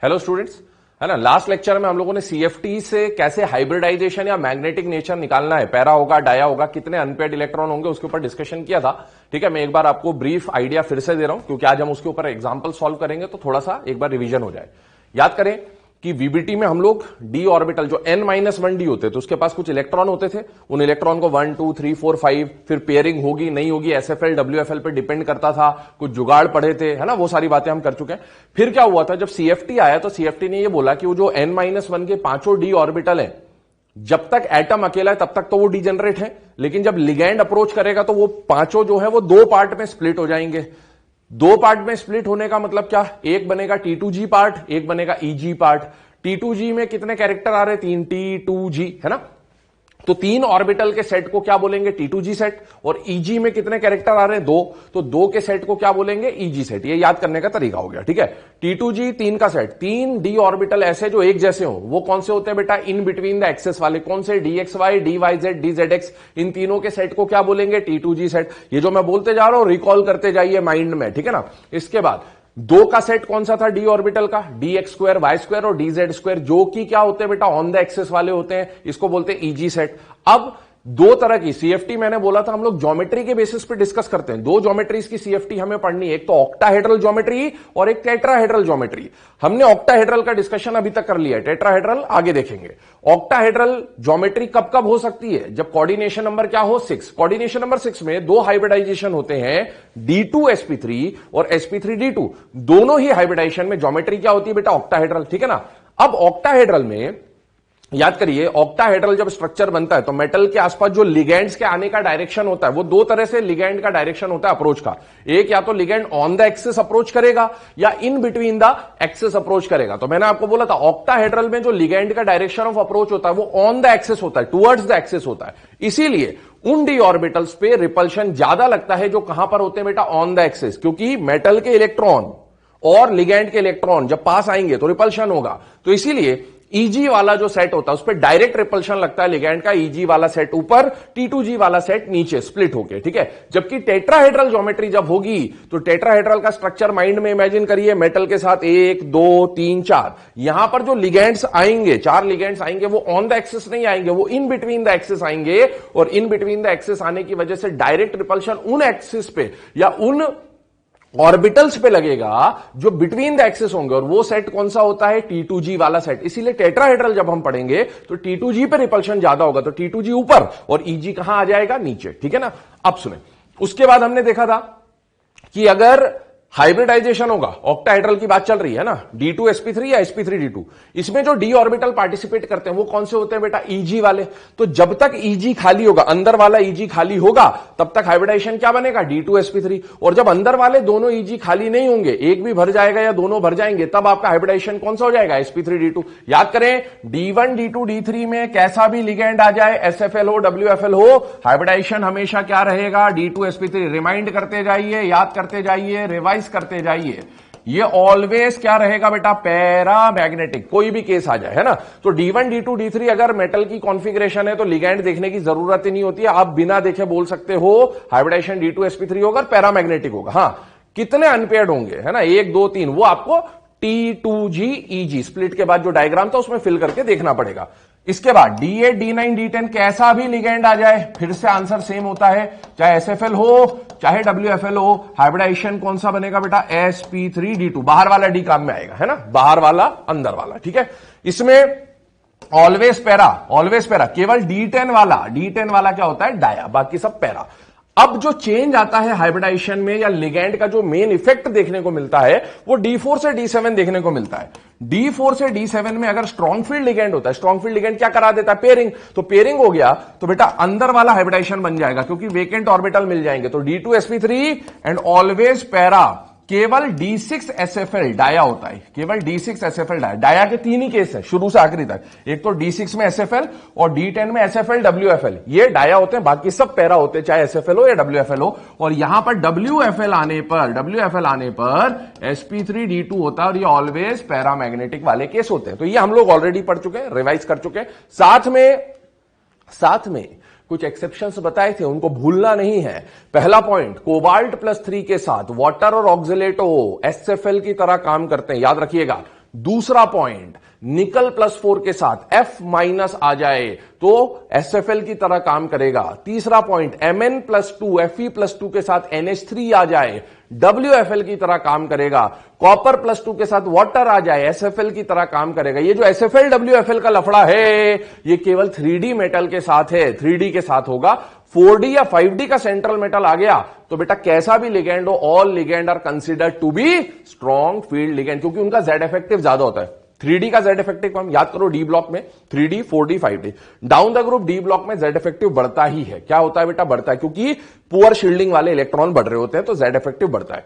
Hello students, है ना। Last lecture में हम लोगों ने सीएफटी से कैसे हाइब्रिडाइजेशन या मैग्नेटिक नेचर निकालना है, पैरा होगा, डाया होगा, कितने अनपेयर्ड इलेक्ट्रॉन होंगे, उसके ऊपर डिस्कशन किया था। ठीक है, मैं एक बार आपको ब्रीफ आइडिया फिर से दे रहा हूं क्योंकि आज हम उसके ऊपर एग्जांपल सॉल्व करेंगे तो थोड़ा सा एक बार रिवीजन हो जाए। याद करें कि वीबीटी में हम लोग डी ऑर्बिटल जो n-1d होते थे उसके पास कुछ इलेक्ट्रॉन होते थे। उन इलेक्ट्रॉन को 1 2 3 4 5 फिर पेयरिंग होगी नहीं होगी एसएफएल डब्ल्यूएफएल पे डिपेंड करता था। कुछ जुगाड़ पढ़े थे, है ना, वो सारी बातें हम कर चुके हैं। फिर क्या हुआ था, जब सीएफटी आया तो सीएफटी ने ये बोला कि वो जो n-1 के पांचों डी ऑर्बिटल है, जब तक एटम अकेला है तब तक तो वो डिजेनरेट है, लेकिन जब लिगैंड अप्रोच करेगा तो वो पांचों जो है वो दो पार्ट में स्प्लिट हो जाएंगे। दो पार्ट में स्प्लिट होने का मतलब क्या, एक बनेगा T2G पार्ट, एक बनेगा EG पार्ट। T2G में कितने कैरेक्टर आ रहे हैं, 3 T2G, है ना। तो तीन ऑर्बिटल के सेट को क्या बोलेंगे, T2G सेट। और EG में कितने कैरेक्टर आ रहे हैं, दो, तो दो के सेट को क्या बोलेंगे, EG सेट। ये याद करने का तरीका हो गया। ठीक है, T2G तीन का सेट, तीन डी ऑर्बिटल ऐसे जो एक जैसे हो, वो कौन से होते हैं बेटा, इन बिटवीन द एक्सेस वाले। कौन से, DXY, DYZ, DZX, इन तीनों के सेट को क्या बोलेंगे, T2G सेट। ये जो मैं बोलते जा रहा हूं रिकॉल करते जाइए माइंड में, ठीक है ना। इसके बाद दो का सेट कौन सा था, डी ऑर्बिटल का, DX2, Y2 और DZ2, जो कि क्या होते हैं बेटा, ऑन द एक्सेस वाले होते हैं, इसको बोलते हैं EG सेट। अब दो तरह की सीएफटी मैंने बोला था हम लोग ज्योमेट्री के बेसिस पे डिस्कस करते हैं। दो ज्योमेट्रीज की सीएफटी हमें पढ़नी है, एक तो ऑक्टाहेड्रल ज्योमेट्री और एक टेट्राहेड्रल ज्योमेट्री। हमने ऑक्टाहेड्रल का डिस्कशन अभी तक कर लिया है, टेट्राहेड्रल आगे देखेंगे। ऑक्टाहेड्रल ज्योमेट्री कब कब हो सकती है, जब कोऑर्डिनेशन नंबर क्या हो, 6। कोऑर्डिनेशन नंबर 6 में दो हाइब्रिडाइजेशन होते हैं, D2sp3 और sp3d2। दोनों ही हाइब्रिडाइजेशन में ज्योमेट्री क्या होती है बेटा, ऑक्टाहेड्रल। ठीक है ना। अब ऑक्टाहेड्रल में याद करिए, ऑक्टाहेड्रल जब स्ट्रक्चर बनता है तो मेटल के आसपास जो लिगैंड्स के आने का डायरेक्शन होता है, वो दो तरह से लिगैंड का डायरेक्शन होता है अप्रोच का। एक या तो ligand on the axis approach करेगा या in between the axis approach करेगा। तो मैंने आपको बोला था ऑक्टाहेड्रल में जो लिगैंड का डायरेक्शन ऑफ अप्रोच होता है वो ऑन द एक्सिस होता है, टुवर्ड्स द एक्सिस होता है। इसीलिए उन डी ऑर्बिटल्स पे रिपल्शन ज्यादा लगता है जो कहां पर होते हैं बेटा, ऑन द एक्सिस, क्योंकि मेटल के इलेक्ट्रॉन और लिगैंड के इलेक्ट्रॉन जब पास आएंगे तो रिपल्शन होगा। तो इसीलिए EG वाला जो सेट होता है उस पर डायरेक्ट रिपल्शन लगता है लिगैंड का, EG वाला सेट ऊपर, T2G वाला सेट नीचे स्प्लिट होके। ठीक है, जबकि टेट्राहेड्रल ज्योमेट्री जब होगी तो टेट्राहेड्रल का स्ट्रक्चर माइंड में इमेजिन करिए, मेटल के साथ 1 2 3 4, यहां पर जो लिगैंड्स आएंगे, 4 लिगैंड्स आएंगे, वो ऑन द एक्सिस नहीं आएंगे, वो इन बिटवीन द एक्सिस आएंगे। और इन बिटवीन द एक्सिस आने की वजह से डायरेक्ट रिपल्शन उन एक्सिस पे या उन ऑर्बिटल्स पे लगेगा जो बिटवीन द एक्सिस होंगे, और वो सेट कौन सा होता है, T2G वाला सेट। इसीलिए टेट्राहेड्रल जब हम पढ़ेंगे तो T2G पे रिपल्शन ज्यादा होगा, तो T2G ऊपर और EG कहां आ जाएगा, नीचे। ठीक है ना। अब सुने, उसके बाद हमने देखा था कि अगर हाइब्रिडाइजेशन होगा, ऑक्टाहेड्रल की बात चल रही है ना, D2sp3 या sp3d2, इसमें जो डी ऑर्बिटल पार्टिसिपेट करते हैं वो कौन से होते हैं बेटा, EG वाले। तो जब तक EG खाली होगा, अंदर वाला EG खाली होगा, तब तक हाइब्रिडाइजेशन क्या बनेगा, D2sp3। और जब अंदर वाले दोनों EG खाली नहीं होंगे, एक भी भर जाएगा या दोनों भर जाएंगे, तब आपका हाइब्रिडाइजेशन कौन सा हो जाएगा, sp3d2। याद करें, D1 D2 D3 में कैसा भी लिगैंड आ जाए, SFL हो WFL हो, हाइब्रिडाइजेशन हमेशा क्या रहेगा, D2sp3। रिमाइंड करते जाइए, याद करते जाइए, रिवाइज करते जाइए। ये ऑलवेज क्या रहेगा बेटा, पैरामैग्नेटिक, कोई भी केस आ जाए, है ना। तो D1 D2 D3 अगर मेटल की कॉन्फ़िगरेशन है तो लिगैंड देखने की जरूरत ही नहीं होती है, आप बिना देखे बोल सकते हो हाइब्रिडाइजेशन D2sp3 होगा, पैरामैग्नेटिक होगा। हां, कितने अनपेयर्ड होंगे, है ना, 1 2 3, वो आपको T2G EG स्प्लिट के बाद जो डायग्राम था उसमें फिल करके देखना पड़ेगा। इसके बाद D8 D9 D10 कैसा भी लिगैंड आ जाए, फिर से आंसर सेम होता है, चाहे SFL हो चाहे WFL हो, हाइब्रिडाइजेशन कौन सा बनेगा बेटा, sp3d2। बाहर वाला D काम में आएगा, है ना, बाहर वाला अंदर वाला। ठीक है, इसमें ऑलवेज पैरा, केवल D10 वाला क्या होता है, डाया, बाकी सब पैरा। अब जो चेंज आता है हाइब्रिडाइजेशन में या लिगैंड का जो मेन इफेक्ट देखने को मिलता है वो D4 से D7 देखने को मिलता है। D4 से D7 में अगर स्ट्रॉन्ग फील्ड लिगैंड होता है, स्ट्रॉन्ग फील्ड लिगैंड क्या करा देता है, पेयरिंग। तो पेयरिंग हो गया तो बेटा अंदर वाला हाइब्रिडाइजेशन बन जाएगा, क्योंकि वेकेंट ऑर्बिटल मिल जाएंगे। तो D2sp3 एंड ऑलवेज पैरा, केवल D6sfl डाया होता है, केवल D6sfl डाया। डाया के तीन ही केस है शुरू से आखिरी तक, एक तो D6 में SFL और D10 में SFL WFL, ये डाया होते हैं, बाकी सब पैरा होते हैं, चाहे SFL हो या WFL हो। और यहां पर WFL आने पर sp3d2 होता है, और ये ऑलवेज पैरामैग्नेटिक वाले केस होते हैं। तो ये हम लोग ऑलरेडी पढ़ चुके हैं, रिवाइज कर चुके हैं। साथ में कुछ एक्सेप्शंस बताए थे, उनको भूलना नहीं है। पहला पॉइंट, कोबाल्ट +3 के साथ वाटर और ऑक्सिलेटो SFL की तरह काम करते हैं, याद रखिएगा। दूसरा पॉइंट, निकल +4 के साथ F माइनस आ जाए तो SFL की तरह काम करेगा। तीसरा पॉइंट, Mn+2 Fe+2 के साथ NH3 आ जाए, WFL की तरह काम करेगा। कॉपर +2 के साथ वाटर आ जाए, SFL की तरह काम करेगा। ये जो SFL WFL का लफड़ा है ये केवल 3D मेटल के साथ है, 3D के साथ होगा। 4D या 5D का सेंट्रल मेटल आ गया तो बेटा कैसा भी लिगेंड हो, all ligand are considered to be strong field ligand, क्योंकि उनका Z इफेक्टिव ज्यादा होता है। 3D का Z इफेक्टिव कम, याद करो डी ब्लॉक में 3D 4D 5D, down the group D block में Z इफेक्टिव बढ़ता ही है। क्या होता है बेटा? बढ़ता है, क्योंकि पुअर शील्डिंग वाले इलेक्ट्रॉन बढ़ रहे होते हैं तो Z इफेक्टिव बढ़ता है।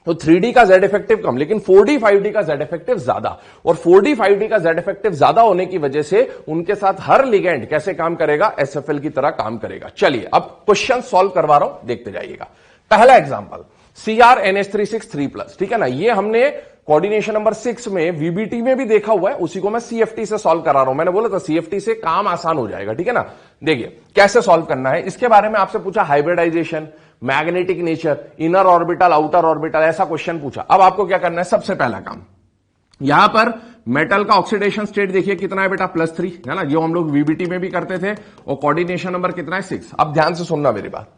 तो 3D का Z इफेक्टिव कम, लेकिन 4D 5D का Z इफेक्टिव ज्यादा, और 4D 5D का Z इफेक्टिव ज्यादा होने की वजह से उनके साथ हर लिगेंड कैसे काम करेगा? SFL की तरह काम करेगा। चलिए अब क्वेश्चन सॉल्व करवा रहा हूं, देखते जाइएगा। पहला एग्जांपल, CrNH3 3+, ठीक है ना। ये हमने कोऑर्डिनेशन नंबर 6 में VBT में भी देखा हुआ है, उसी को मैं CFT से सॉल्व करा रहा हूं। मैंने बोला था CFT से काम आसान हो जाएगा, ठीक है ना। देखिए कैसे सॉल्व करना है, इसके बारे में आपसे पूछा hybridisation, magnetic nature, inner orbital, outer orbital, ऐसा क्वेश्चन पूछा। अब आपको क्या करना है? सबसे पहला काम, यहां पर मेटल का ऑक्सीडेशन स्टेट देखिए कितना है बेटा? +3 है ना, जो हम लोग VBT में भी करते थे। और कोऑर्डिनेशन नंबर कितना है? 6। अब ध्यान से सुनना मेरी बात।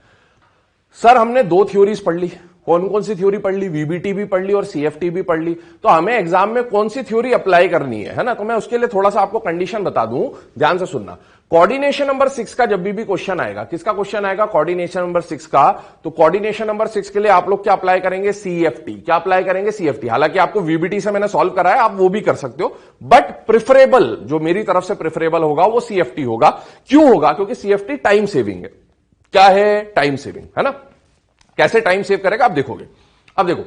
सर हमने 2 थ्योरीज पढ़ ली, कौन कौन सी थ्योरी पढ़ ली? VBT भी पढ़ ली और CFT भी पढ़ ली। तो हमें एग्जाम में कौन सी थ्योरी अप्लाई करनी है ना, तो मैं उसके लिए थोड़ा सा आपको कंडीशन बता दूं, ध्यान से सुनना। कोऑर्डिनेशन नंबर 6 का जब भी क्वेश्चन आएगा, किसका क्वेश्चन आएगा? कोऑर्डिनेशन नंबर 6 का। तो कोऑर्डिनेशन नंबर 6 के लिए आप लोग क्या अप्लाई करेंगे? CFT। क्या अप्लाई करेंगे? CFT। हालांकि आपको VBT से मैंने सॉल्व कराया, आप वो भी कर सकते हो, बट प्रिफरेबल, जो मेरी तरफ से प्रिफरेबल होगा वो CFT होगा। क्यों होगा? क्योंकि CFT टाइम सेविंग है। क्या है? टाइम सेविंग, है ना। कैसे टाइम सेव करेगा आप देखोगे। अब देखो,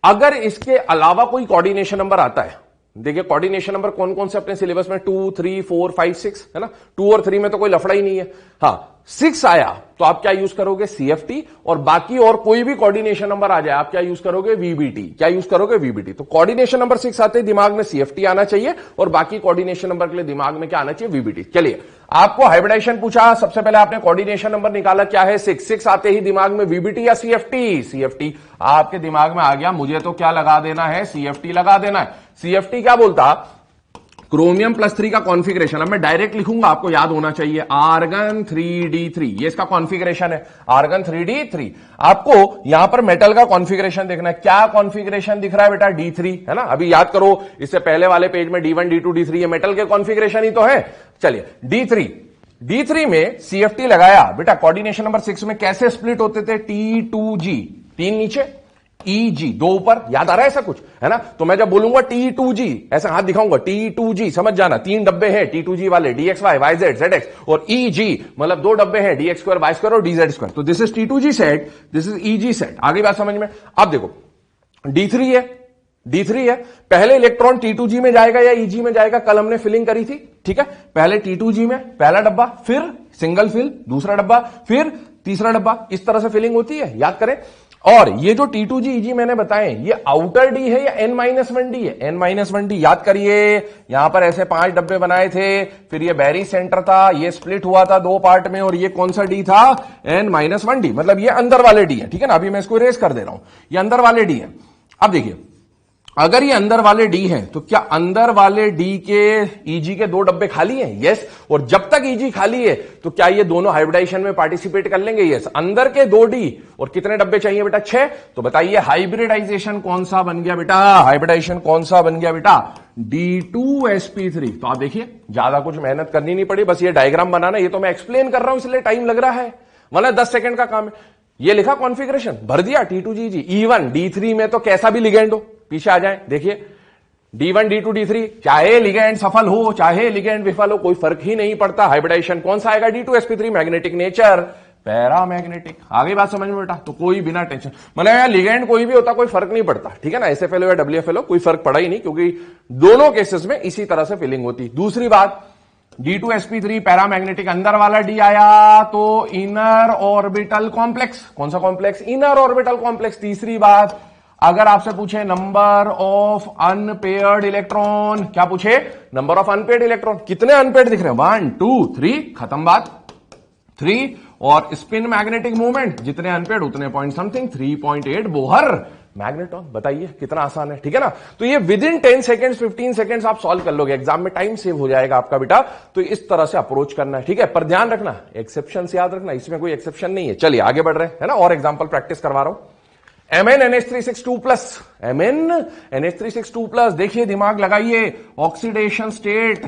अगर इसके अलावा कोई कोऑर्डिनेशन नंबर आता है, देखिए कोऑर्डिनेशन नंबर कौन कौन से अपने सिलेबस में 2, 3, 4, 5, 6 है ना। 2 और 3 में तो कोई लफड़ा ही नहीं है। हाँ 6 आया तो आप क्या यूज करोगे? CFT। और बाकी और कोई भी कोऑर्डिनेशन नंबर आ जाए आप क्या यूज करोगे? VBT। क्या यूज करोगे? VBT। तो कोऑर्डिनेशन नंबर 6 आते ही दिमाग में CFT आना चाहिए और बाकी कोऑर्डिनेशन नंबर के लिए दिमाग में क्या आना चाहिए? VBT। चलिए आपको हाइब्रिडाइजेशन पूछा, सबसे पहले आपने कोऑर्डिनेशन नंबर निकाला, क्या है? 6 आते ही दिमाग में VBT या CFT? CFT आपके दिमाग में आ गया, मुझे तो क्या लगा देना है? CFT लगा देना है। CFT क्या बोलता? क्रोमियम +3 का कॉन्फ़िगरेशन। अब मैं डायरेक्ट लिखूंगा, आपको याद होना चाहिए, आर्गन 3d3, ये इसका कॉन्फ़िगरेशन है, आर्गन 3d3। आपको यहां पर मेटल का कॉन्फ़िगरेशन देखना है। क्या कॉन्फ़िगरेशन दिख रहा है बेटा? D3 है ना। अभी याद करो, इससे पहले वाले पेज में D1, D2, D3 ये मेटल के कॉन्फ़िगरेशन ही तो है। चलिए D3 में CFT लगाया बेटा। कोऑर्डिनेशन नंबर 6 में कैसे स्प्लिट होते थे? T2G, 3 नीचे, EG 2 ऊपर। याद आ रहा है ऐसा कुछ, है ना। तो मैं जब बोलूंगा T2G, ऐसा हाथ दिखाऊंगा, T2G समझ जाना, 3 डब्बे हैं T2G वाले, DXY, YZ, ZX, और EG मतलब 2 डब्बे हैं DX2, Y2 और DZ2। तो this is T2G set, this is EG set. आगे बात समझ में। अब देखो D3 है, पहले इलेक्ट्रॉन T2G में जाएगा या EG में जाएगा? कल हमने फिलिंग करी थी, ठीक है। पहले T2G में पहला डब्बा, फिर सिंगल फिल दूसरा डब्बा, फिर तीसरा डब्बा, इस तरह से फिलिंग होती है, याद करें। और ये जो T2G EG मैंने बताए, ये आउटर डी है या N-1D है? N-1D। याद करिए, यहां पर ऐसे 5 डब्बे बनाए थे, फिर ये बैरी सेंटर था, ये स्प्लिट हुआ था 2 पार्ट में, और ये कौन सा डी था? N-1D। मतलब ये अंदर वाले डी है, ठीक है ना। अभी मैं इसको इरेज कर दे रहा हूं, ये अंदर वाले डी है। अब देखिए, अगर ये अंदर वाले डी हैं तो क्या अंदर वाले डी के EG के 2 डब्बे खाली हैं? यस। और जब तक EG खाली है तो क्या ये दोनों हाइब्रिडाइजेशन में पार्टिसिपेट कर लेंगे? यस। अंदर के 2 डी और कितने डब्बे चाहिए बेटा? 6। तो बताइए हाइब्रिडाइजेशन कौन सा बन गया बेटा? हाइब्रिडाइजेशन कौन सा बन गया बेटा? D2sp3। तो आप देखिए, ज्यादा कुछ मेहनत करनी नहीं पड़ी, बस ये डायग्राम बनाना। ये तो मैं एक्सप्लेन कर रहा हूं इसलिए टाइम लग रहा है, वरना 10 सेकंड का काम है। ये लिखा कॉन्फ़िगरेशन, भर दिया T2G EG। इवन D3 में तो कैसा भी लिगेंड हो, पीछे आ जाए, देखिए D1, D2, D3, चाहे लिगेंड सफल हो चाहे लिगेंड विफल हो, कोई फर्क ही नहीं पड़ता। हाइब्रिडाइजेशन कौन सा आएगा? D2sp3, magnetic nature, paramagnetic. आगे बात समझ में बेटा। तो कोई बिना टेंशन, मतलब यार लिगेंड कोई भी होता कोई फर्क नहीं पड़ता, ठीक है ना। SFL हो या WFL हो, कोई फर्क पड़ा ही नहीं, क्योंकि दोनों केसेस में इसी तरह से फिलिंग होती। दूसरी बात, D2sp3 पैरामैग्नेटिक, अंदर वाला डी आया तो इनर ऑर्बिटल कॉम्प्लेक्स। कौन सा कॉम्प्लेक्स? Inner orbital complex. तीसरी बात, अगर आपसे पूछे नंबर ऑफ अनपेयर्ड इलेक्ट्रॉन, क्या पूछे? नंबर ऑफ अनपेयर्ड इलेक्ट्रॉन, कितने अनपेयर्ड दिख रहे हैं? 1, 2, 3, खत्म बात। 3 और स्पिन मैग्नेटिक मूवमेंट, जितने अनपेयर्ड उतने पॉइंट समथिंग, 3.8 बोहर। मैग्नेटॉन। बताइए कितना आसान है, ठीक है ना। तो ये विद इन 10 सेकेंड्स 15 सेकेंड्स आप सॉल्व कर लोगे, एग्जाम में टाइम सेव हो जाएगा आपका बेटा। तो इस तरह से अप्रोच करना है, ठीक है। पर ध्यान रखना, एक्सेप्शन से याद रखना, इसमें कोई एक्सेप्शन नहीं है। चलिए आगे बढ़ रहे हैं, है ना। और एग्जाम्पल प्रैक्टिस करवा रहा हूं। MnNH362+, MnNH362+, देखिए दिमाग लगाइए, ऑक्सीडेशन स्टेट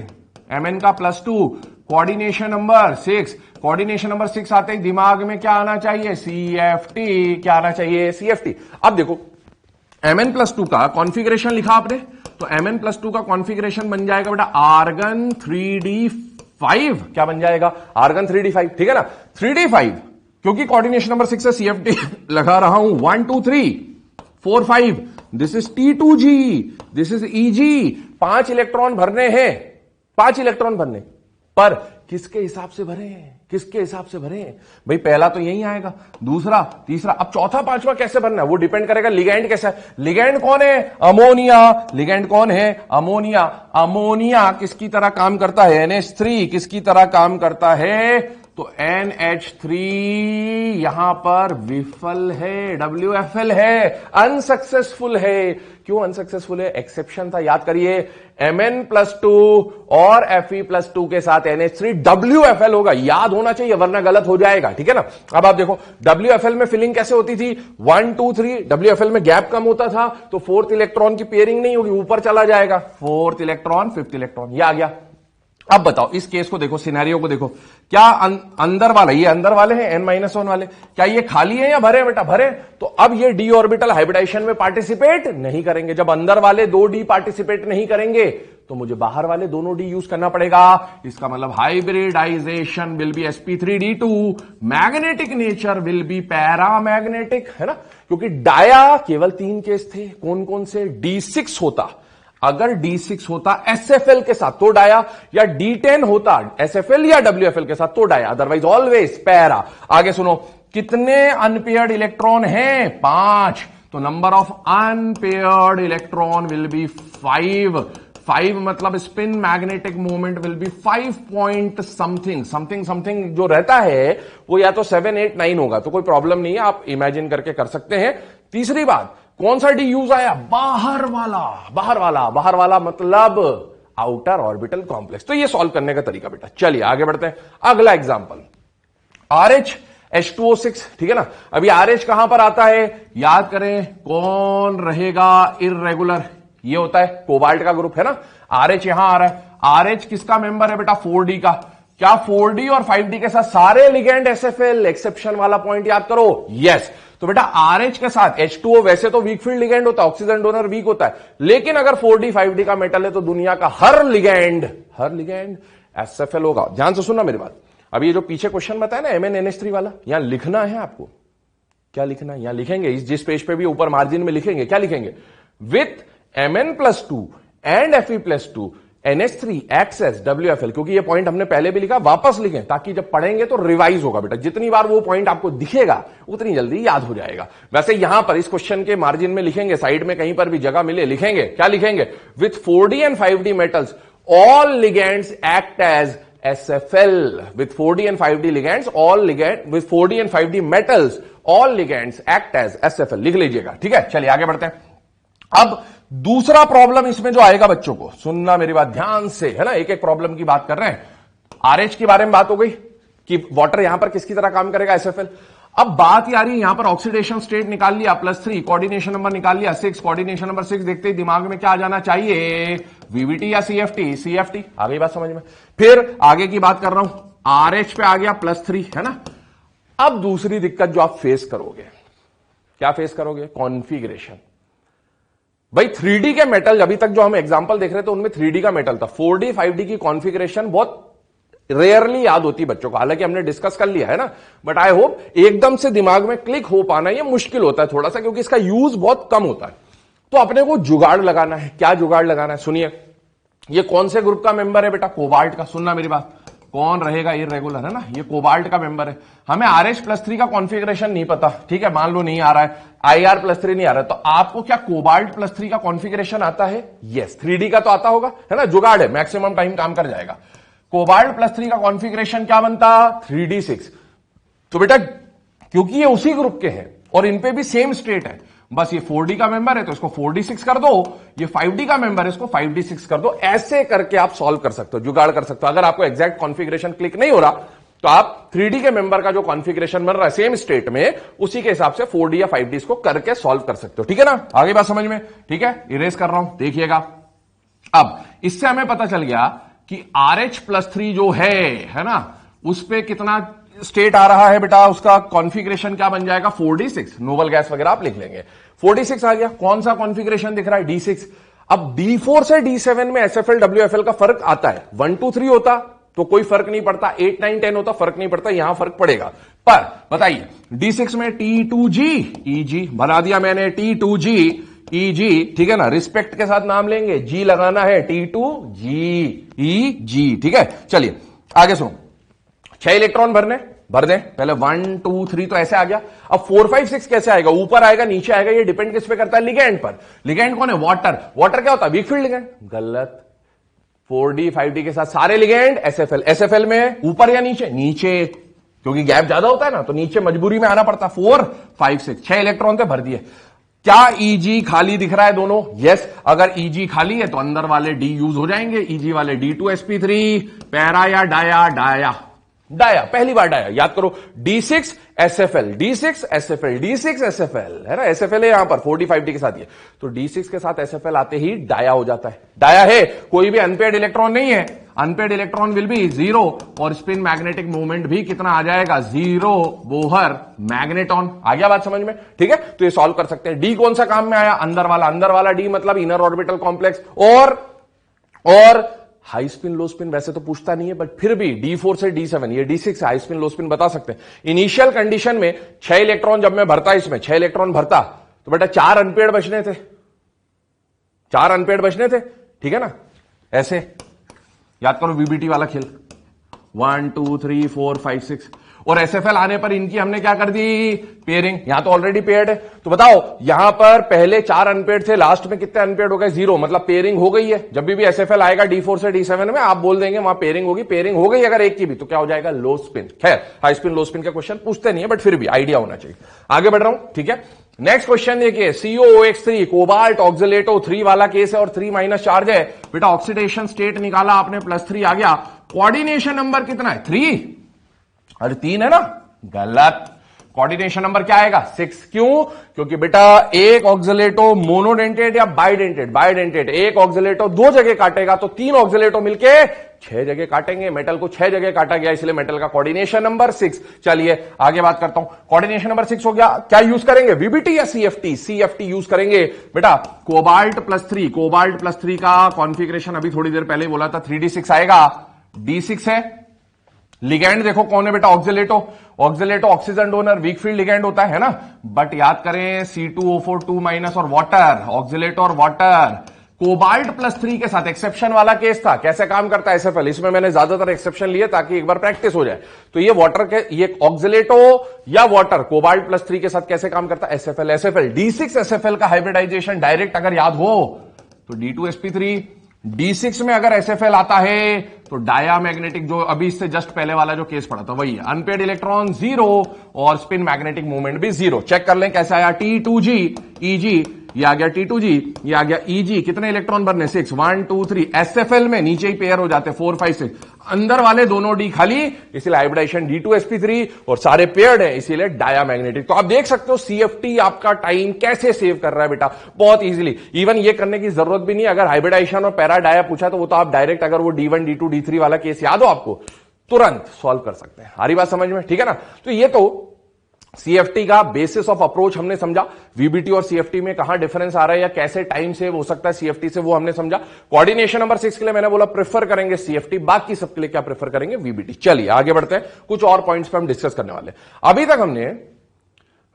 Mn का +2, कोऑर्डिनेशन नंबर 6, कोऑर्डिनेशन नंबर 6 आते ही दिमाग में क्या आना चाहिए, CFT। क्या आना चाहिए, CFT। अब देखो Mn+2 का कॉन्फ़िगरेशन लिखा आपने, तो Mn+2 का कॉन्फ़िगरेशन बन जाएगा बेटा आर्गन 3d5। क्या बन जाएगा, आर्गन 3d5, ठीक है ना। 3d5 क्योंकि कोऑर्डिनेशन नंबर 6 से CFT लगा रहा हूं, 1 2 3 4 5, this is T2G, this is EG। 5 electron भरने हैं, 5 इलेक्ट्रॉन भरने, पर किसके हिसाब से भरे हैं, किसके हिसाब से भरे हैं भाई। पहला तो यही आएगा, दूसरा, तीसरा, अब चौथा पांचवा कैसे भरना है वो डिपेंड करेगा लिगैंड कैसा है। लिगैंड कौन है, अमोनिया। लिगैंड कौन है, अमोनिया। अमोनिया किसकी तरह काम करता है, NH3 किसकी तरह काम करता है, तो NH3 यहां पर विफल है, WFL है, अनसक्सेसफुल है। क्यों अनसक्सेसफुल है, एक्सेप्शन था, याद करिए। Mn+2 और Fe+2 के साथ NH3 WFL होगा, याद होना चाहिए वरना गलत हो जाएगा, ठीक है ना। अब आप देखो WFL में फिलिंग कैसे होती थी, 1 2 3, WFL में गैप कम होता था तो 4th इलेक्ट्रॉन की पेयरिंग नहीं होगी, ऊपर चला जाएगा, 4th इलेक्ट्रॉन 5th इलेक्ट्रॉन, ये आ गया। अब बताओ इस केस को देखो, सिनेरियो को देखो, क्या अंदर वाला, ये अंदर वाले हैं N-1 वाले, क्या ये खाली है या भरे बेटा, भरे। तो अब ये d ऑर्बिटल हाइब्रिडाइजेशन में पार्टिसिपेट नहीं करेंगे। जब अंदर वाले 2d पार्टिसिपेट नहीं करेंगे तो मुझे बाहर वाले दोनों d यूज करना पड़ेगा। इसका मतलब hybridisation will be sp3d2, magnetic nature will be paramagnetic, है ना। क्योंकि डाया केवल 3 केस थे, कौन कौन से, D6 होता, अगर D6 होता SFL के साथ तो डाया, या D10 होता SFL या WFL के साथ तो डाया, अदरवाइज ऑलवेज पैरा। आगे सुनो, कितने अनपेयर्ड इलेक्ट्रॉन हैं, 5, तो number of unpaired electron will be 5 मतलब spin magnetic moment will be 5 point something something something, जो रहता है वो या तो 7 8 9 होगा, तो कोई प्रॉब्लम नहीं है, आप इमेजिन करके कर सकते हैं। तीसरी बात, कौन सा डी यूज आया, बाहर वाला, बाहर वाला, बाहर वाला मतलब आउटर ऑर्बिटल कॉम्प्लेक्स। तो ये सॉल्व करने का तरीका बेटा। चलिए आगे बढ़ते हैं, अगला एग्जांपल, RH2O6, ठीक है ना। अभी RH कहां पर आता है, याद करें, कौन रहेगा इररेगुलर, ये होता है कोबाल्ट का ग्रुप, है ना। RH यहां आ रहा है, RH किसका मेंबर है बेटा, 4D का। क्या 4D और 5D के साथ सारे लिगेंड SFL, एक्सेप्शन वाला पॉइंट याद करो, यस। तो बेटा RH के साथ H2O वैसे तो वीक फील्ड लिगेंड होता है, ऑक्सीजन डोनर वीक होता है, लेकिन अगर 4D 5D का मेटल है तो दुनिया का हर लिगेंड SFL होगा। ध्यान से सुनना मेरी बात। अभी ये जो पीछे क्वेश्चन बताया ना MnNH3 वाला, यहां लिखना है आपको, क्या लिखना है, यहां लिखेंगे, इस जिस पेज पे भी ऊपर मार्जिन में लिखेंगे, क्या लिखेंगे, with Mn+2 and Fe+2 NH3 acts as WFL, क्योंकि ये पॉइंट हमने पहले भी लिखा, वापस लिखें ताकि जब पढ़ेंगे तो रिवाइज होगा बेटा। जितनी बार वो पॉइंट आपको दिखेगा उतनी जल्दी याद हो जाएगा। वैसे यहां पर इस क्वेश्चन के मार्जिन में लिखेंगे, साइड में कहीं पर भी जगह मिले लिखेंगे, क्या लिखेंगे, with 4D and 5D metals all ligands act as SFL, with 4D and 5D ligands, with 4D and 5D metals, all ligands act as SFL, लिख लीजिएगा, ठीक है। चलिए आगे बढ़ते हैं। अब दूसरा प्रॉब्लम इसमें जो आएगा, बच्चों को सुनना मेरी बात ध्यान से, है ना, एक एक प्रॉब्लम की बात कर रहे हैं। RH के बारे में बात हो गई कि वाटर यहां पर किसकी तरह काम करेगा, SFL। अब बात आ रही है यहां पर ऑक्सीडेशन स्टेट निकाल लिया, +3, कोऑर्डिनेशन नंबर निकाल लिया 6, कोऑर्डिनेशन नंबर 6 देखते ही दिमाग में क्या आ जाना चाहिए, VVT या CFT, आ गई बात समझ में। फिर आगे की बात कर रहा हूं, RH पे आ गया +3, है ना। अब दूसरी दिक्कत जो आप फेस करोगे, क्या फेस करोगे, कॉन्फ़िगरेशन। भाई 3D के मेटल, अभी तक जो हम एग्जांपल देख रहे थे उनमें 3D का मेटल था, 4D 5D की कॉन्फ़िगरेशन बहुत रेयरली याद होती बच्चों को, हालांकि हमने डिस्कस कर लिया है ना, बट आई होप एकदम से दिमाग में क्लिक हो पाना ये मुश्किल होता है थोड़ा सा, क्योंकि इसका यूज बहुत कम होता है। तो अपने को जुगाड़ लगाना है। क्या जुगाड़ लगाना है, सुनिए। ये कौन से ग्रुप का मेंबर है बेटा, कोबाल्ट का। सुनना मेरी बात, कौन रहेगा इररेगुलर, है ना, ये कोबाल्ट का मेंबर है। हमें RH+3 का कॉन्फ़िगरेशन नहीं पता, ठीक है, मान लो नहीं आ रहा है, IR+3 नहीं आ रहा है, तो आपको क्या कोबाल्ट+3 का कॉन्फ़िगरेशन आता है, यस। 3D का तो आता होगा, है ना, जुगाड़ है, मैक्सिमम टाइम काम कर जाएगा। कोबाल्ट+3 का कॉन्फ़िगरेशन क्या बनता, 3D6। तो बेटा क्योंकि ये उसी ग्रुप के हैं और इनपे भी सेम स्टेट है, बस ये 4D का मेंबर है तो इसको 4D6 कर दो, ये 5D का मेंबर है इसको 5D6 कर दो। ऐसे करके आप सॉल्व कर सकते हो, जुगाड़ कर सकते हो। अगर आपको एग्जैक्ट कॉन्फ़िगरेशन क्लिक नहीं हो रहा तो आप 3D के मेंबर का जो कॉन्फ़िगरेशन बन रहा है सेम स्टेट में, उसी के हिसाब से 4D या 5D इसको करके सॉल्व कर सकते हो। ठीक है ना, आगे बात समझ में? ठीक है, इरेज कर रहा हूं, देखिएगा। अब इससे हमें पता चल गया कि RH+3 जो है ना, उस पे कितना स्टेट आ रहा है बेटा, उसका कॉन्फ़िगरेशन क्या बन जाएगा, 4D6। नोबल गैस वगैरह आप लिख लेंगे। 4D6 आ गया। कौन सा कॉन्फ़िगरेशन दिख रहा है, D6। अब D4 से D7 में SFL WFL का फर्क आता है। 1 2 3 होता तो कोई फर्क नहीं पड़ता, 8 9 10 होता फर्क नहीं पड़ता, यहां फर्क पड़ेगा। पर बताइए D6 में T2G EG बना दिया मैंने, T2G EG, ठीक है ना, रिस्पेक्ट के साथ नाम लेंगे, G लगाना है, T2G EG, ठीक है। चलिए आगे सुनो, 6 इलेक्ट्रॉन भर दें पहले। 1 2 3 तो ऐसे आ गया। अब 4 5 6 कैसे आएगा, ऊपर आएगा नीचे आएगा, ये डिपेंड किस पे करता है, लिगेंड पर। लिगेंड कौन है, वाटर। वाटर क्या होता है, वीक फील्ड लिगेंड। गलत। 4D 5D के साथ सारे लिगेंड SFL। SFL में ऊपर या नीचे, नीचे, क्योंकि गैप ज्यादा होता है ना, तो नीचे मजबूरी में आना पड़ता। 4 5 6 6 इलेक्ट्रॉन थे, भर दिए। क्या EG खाली दिख रहा है दोनों, यस। अगर EG खाली है तो अंदर वाले D यूज हो जाएंगे, EG वाले D2sp3, पैरा या डाया, डाया पहली बार डाया, याद करो। D6 SFL, D6 SFL, D6 SFL है ना, SFL है यहां पर 4D 5D के साथ। ये तो D6 के साथ SFL आते ही डाया हो जाता है। डाया है, कोई भी अनपेयर्ड इलेक्ट्रॉन नहीं है। अनपेयर्ड इलेक्ट्रॉन विल बी 0 और स्पिन मैग्नेटिक मूवमेंट भी कितना आ जाएगा, 0 बोहर मैग्नेटॉन। आ गया बात समझ में? ठीक है, तो ये सॉल्व कर सकते हैं। डी कौन सा काम में आया, अंदर वाला डी मतलब इनर ऑर्बिटल कॉम्प्लेक्स। और हाई स्पिन लो स्पिन वैसे तो पूछता नहीं है, बट फिर भी D4 से D7, ये D6 हाई स्पिन लो स्पिन बता सकते हैं। इनिशियल कंडीशन में 6 इलेक्ट्रॉन जब मैं भरता, इसमें 6 इलेक्ट्रॉन भरता तो बेटा 4 अनपेयर्ड बचने थे, 4 अनपेयर्ड बचने थे, ठीक है ना। ऐसे याद करो VBT वाला खेल, 1 2 3 4 5 6। और SFL आने पर इनकी हमने क्या कर दी, पेयरिंग। यहां तो ऑलरेडी पेयर्ड है, तो बताओ यहां पर पहले 4 अनपेयर्ड थे, लास्ट में कितने अनपेयर्ड हो गए, 0, मतलब पेयरिंग हो गई है। जब भी SFL आएगा D4 से D7 में, आप बोल देंगे वहां पेयरिंग होगी। पेयरिंग हो गई अगर एक की भी, तो क्या हो जाएगा, लो स्पिन। खैर हाई स्पिन लो स्पिन का क्वेश्चन पूछते नहीं है, बट फिर भी आइडिया होना चाहिए। आगे बढ़ रहा हूं, ठीक है। नेक्स्ट क्वेश्चन देखिए, COOH3 कोबाल्ट ऑक्सिलेटो 3 वाला केस है और 3 माइनस चार्ज है। बेटा ऑक्सीडेशन स्टेट निकाला आपने, +3 आ गया। कोऑर्डिनेशन नंबर कितना है, 3। अरे 3 है ना, गलत। कोऑर्डिनेशन नंबर क्या आएगा, 6। क्यों, क्योंकि बेटा एक ऑक्सिलेटो मोनोडेंटेट या बाइडेंटेट, एक ऑक्सिलेटो 2 जगह काटेगा तो 3 ऑक्सिलेटो मिलके 6 जगह काटेंगे। मेटल को 6 जगह काटा गया, इसलिए मेटल का कोऑर्डिनेशन नंबर 6। चलिए आगे बात करता हूं। कोऑर्डिनेशन नंबर 6 हो गया, क्या यूज करेंगे, VBT या CFT? CFT यूज करेंगे बेटा। कोबाल्ट +3 का कॉन्फ़िगरेशन अभी थोड़ी देर पहले बोला था, 3D6 आएगा। D6 है, लिगेंड देखो कौन है बेटा, oxalato oxygen donor, weak field ligand होता है ना। बट याद करें C2O4 2- और वाटर, ऑक्सिलेटो और वाटर। कोबाल्ट +3 के साथ एक्सेप्शन वाला केस था। कैसे काम करता है SFL, इसमें मैंने ज्यादातर एक्सेप्शन लिए ताकि एक बार प्रैक्टिस हो जाए। तो ये वाटर के, ये ऑक्सिलेटो या वाटर कोबाल्ट +3 के साथ कैसे काम करता है, SFL। D6 SFL का हाइब्रिडाइजेशन डायरेक्ट अगर याद हो तो D2sp3। D6 में अगर SFL आता है तो डायामैग्नेटिक, जो अभी इससे जस्ट पहले वाला जो केस पड़ा था वही है, अनपेयर्ड इलेक्ट्रॉन 0 और स्पिन मैग्नेटिक मूवमेंट भी 0। चेक कर लें कैसे आया, T2G EG, ये आ गया T2G, ये आ गया EG। कितने इलेक्ट्रॉन भरने, 6, 1 2 3। SFL में नीचे ही पेयर हो जाते, 4 5 6। अंदर वाले दोनों डी खाली, इसीलिए हाइब्रिडाइजेशन D2sp3 और सारे पेयर्ड है, इसीलिए डायामैग्नेटिक। तो आप देख सकते हो CFT आपका टाइम कैसे सेव कर रहा है बेटा, बहुत इजीली। इवन ये करने की जरूरत भी नहीं, अगर हाइब्रिडाइजेशन और पैरा डाया पूछा तो वो तो आप डायरेक्ट, अगर वो D1 D2 D3 वाला केस याद हो आपको, तुरंत सॉल्व कर सकते हैं। हमारी बात समझ में, ठीक है ना। तो ये तो CFT का बेसिस ऑफ अप्रोच हमने समझा। VBT और CFT में कहां डिफरेंस आ रहा है या कैसे टाइम सेव हो सकता है CFT से, वो हमने समझा। कोऑर्डिनेशन नंबर 6 के लिए मैंने बोला प्रेफर करेंगे CFT, बाकी सबके लिए क्या प्रेफर करेंगे, VBT। चलिए आगे बढ़ते हैं, कुछ और पॉइंट्स पे हम डिस्कस करने वाले। अभी तक हमने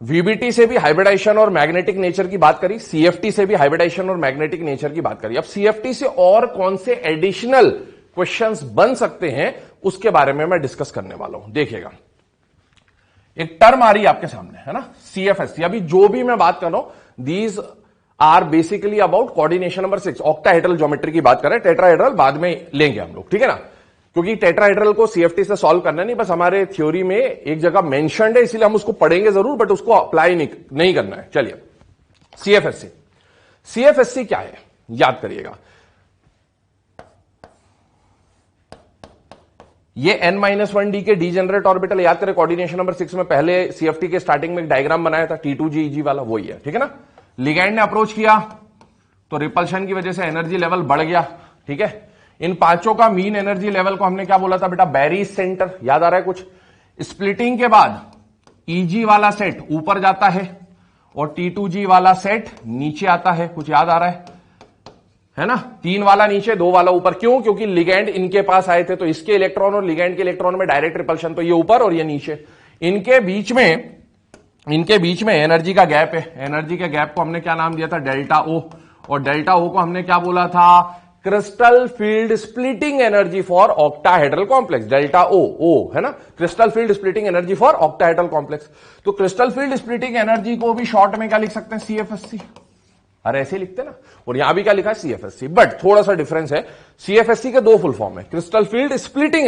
VBT से भी हाइब्रिडाइजेशन और मैग्नेटिक नेचर की बात करी, CFT से भी हाइब्रिडाइजेशन और मैग्नेटिक नेचर की बात करी। अब CFT से और कौन से एडिशनल क्वेश्चंस बन सकते हैं उसके बारे में मैं डिस्कस करने वाला हूं। देखिएगा, एक टर्म आ रही है आपके सामने, है ना, CFSC। अभी जो भी मैं बात कर रहा हूं, these are basically about coordination number 6। Octahedral geometry की बात करें, टेट्राहेड्रल बाद में लेंगे हम लोग, ठीक है ना, क्योंकि टेट्राहेड्रल को CFT से सॉल्व करना नहीं, बस हमारे थ्योरी में एक जगह मेंशन्ड है, इसलिए हम उसको पढ़ेंगे जरूर, बट उसको अप्लाई नहीं करना है। चलिए सीएफएससी, सीएफएससी क्या है याद करिएगा, ये n-1d के डीजेनरेट ऑर्बिटल याद करें, कोऑर्डिनेशन नंबर 6 में पहले सीएफटी के स्टार्टिंग में एक डायग्राम बनाया था T2G वाला, वही है, ठीक है ना। लिगैंड ने अप्रोच किया तो रिपल्शन की वजह से एनर्जी लेवल बढ़ गया, ठीक है। इन पांचों का मीन एनर्जी लेवल को हमने क्या बोला था बेटा, बैरी सेंटर, याद आ रहा है कुछ। स्प्लिटिंग के बाद Eg वाला सेट ऊपर जाता है और T2G वाला सेट नीचे आता है, कुछ याद आ रहा है ना। 3 वाला नीचे 2 वाला ऊपर, क्यों, क्योंकि लिगैंड इनके पास आए थे तो इसके इलेक्ट्रॉन और लिगैंड के इलेक्ट्रॉन में डायरेक्ट रिपल्शन, तो ये ऊपर और ये नीचे। इनके बीच में एनर्जी का गैप है, एनर्जी के गैप को हमने क्या नाम दिया था, डेल्टा ओ, और डेल्टा ओ को हमने क्या बोला था, crystal field splitting energy for octahedral complex, delta O है ना, crystal field splitting energy for octahedral complex. तो क्रिस्टल फील्ड स्प्लिटिंग एनर्जी को भी शॉर्ट में क्या लिख सकते हैं, सीएफएससी, अरे ऐसे लिखते ना, और यहां भी क्या लिखा है, सीएफएससी, बट थोड़ा सा डिफरेंस है। सीएफएससी के 2 फुल फॉर्म है, crystal field splitting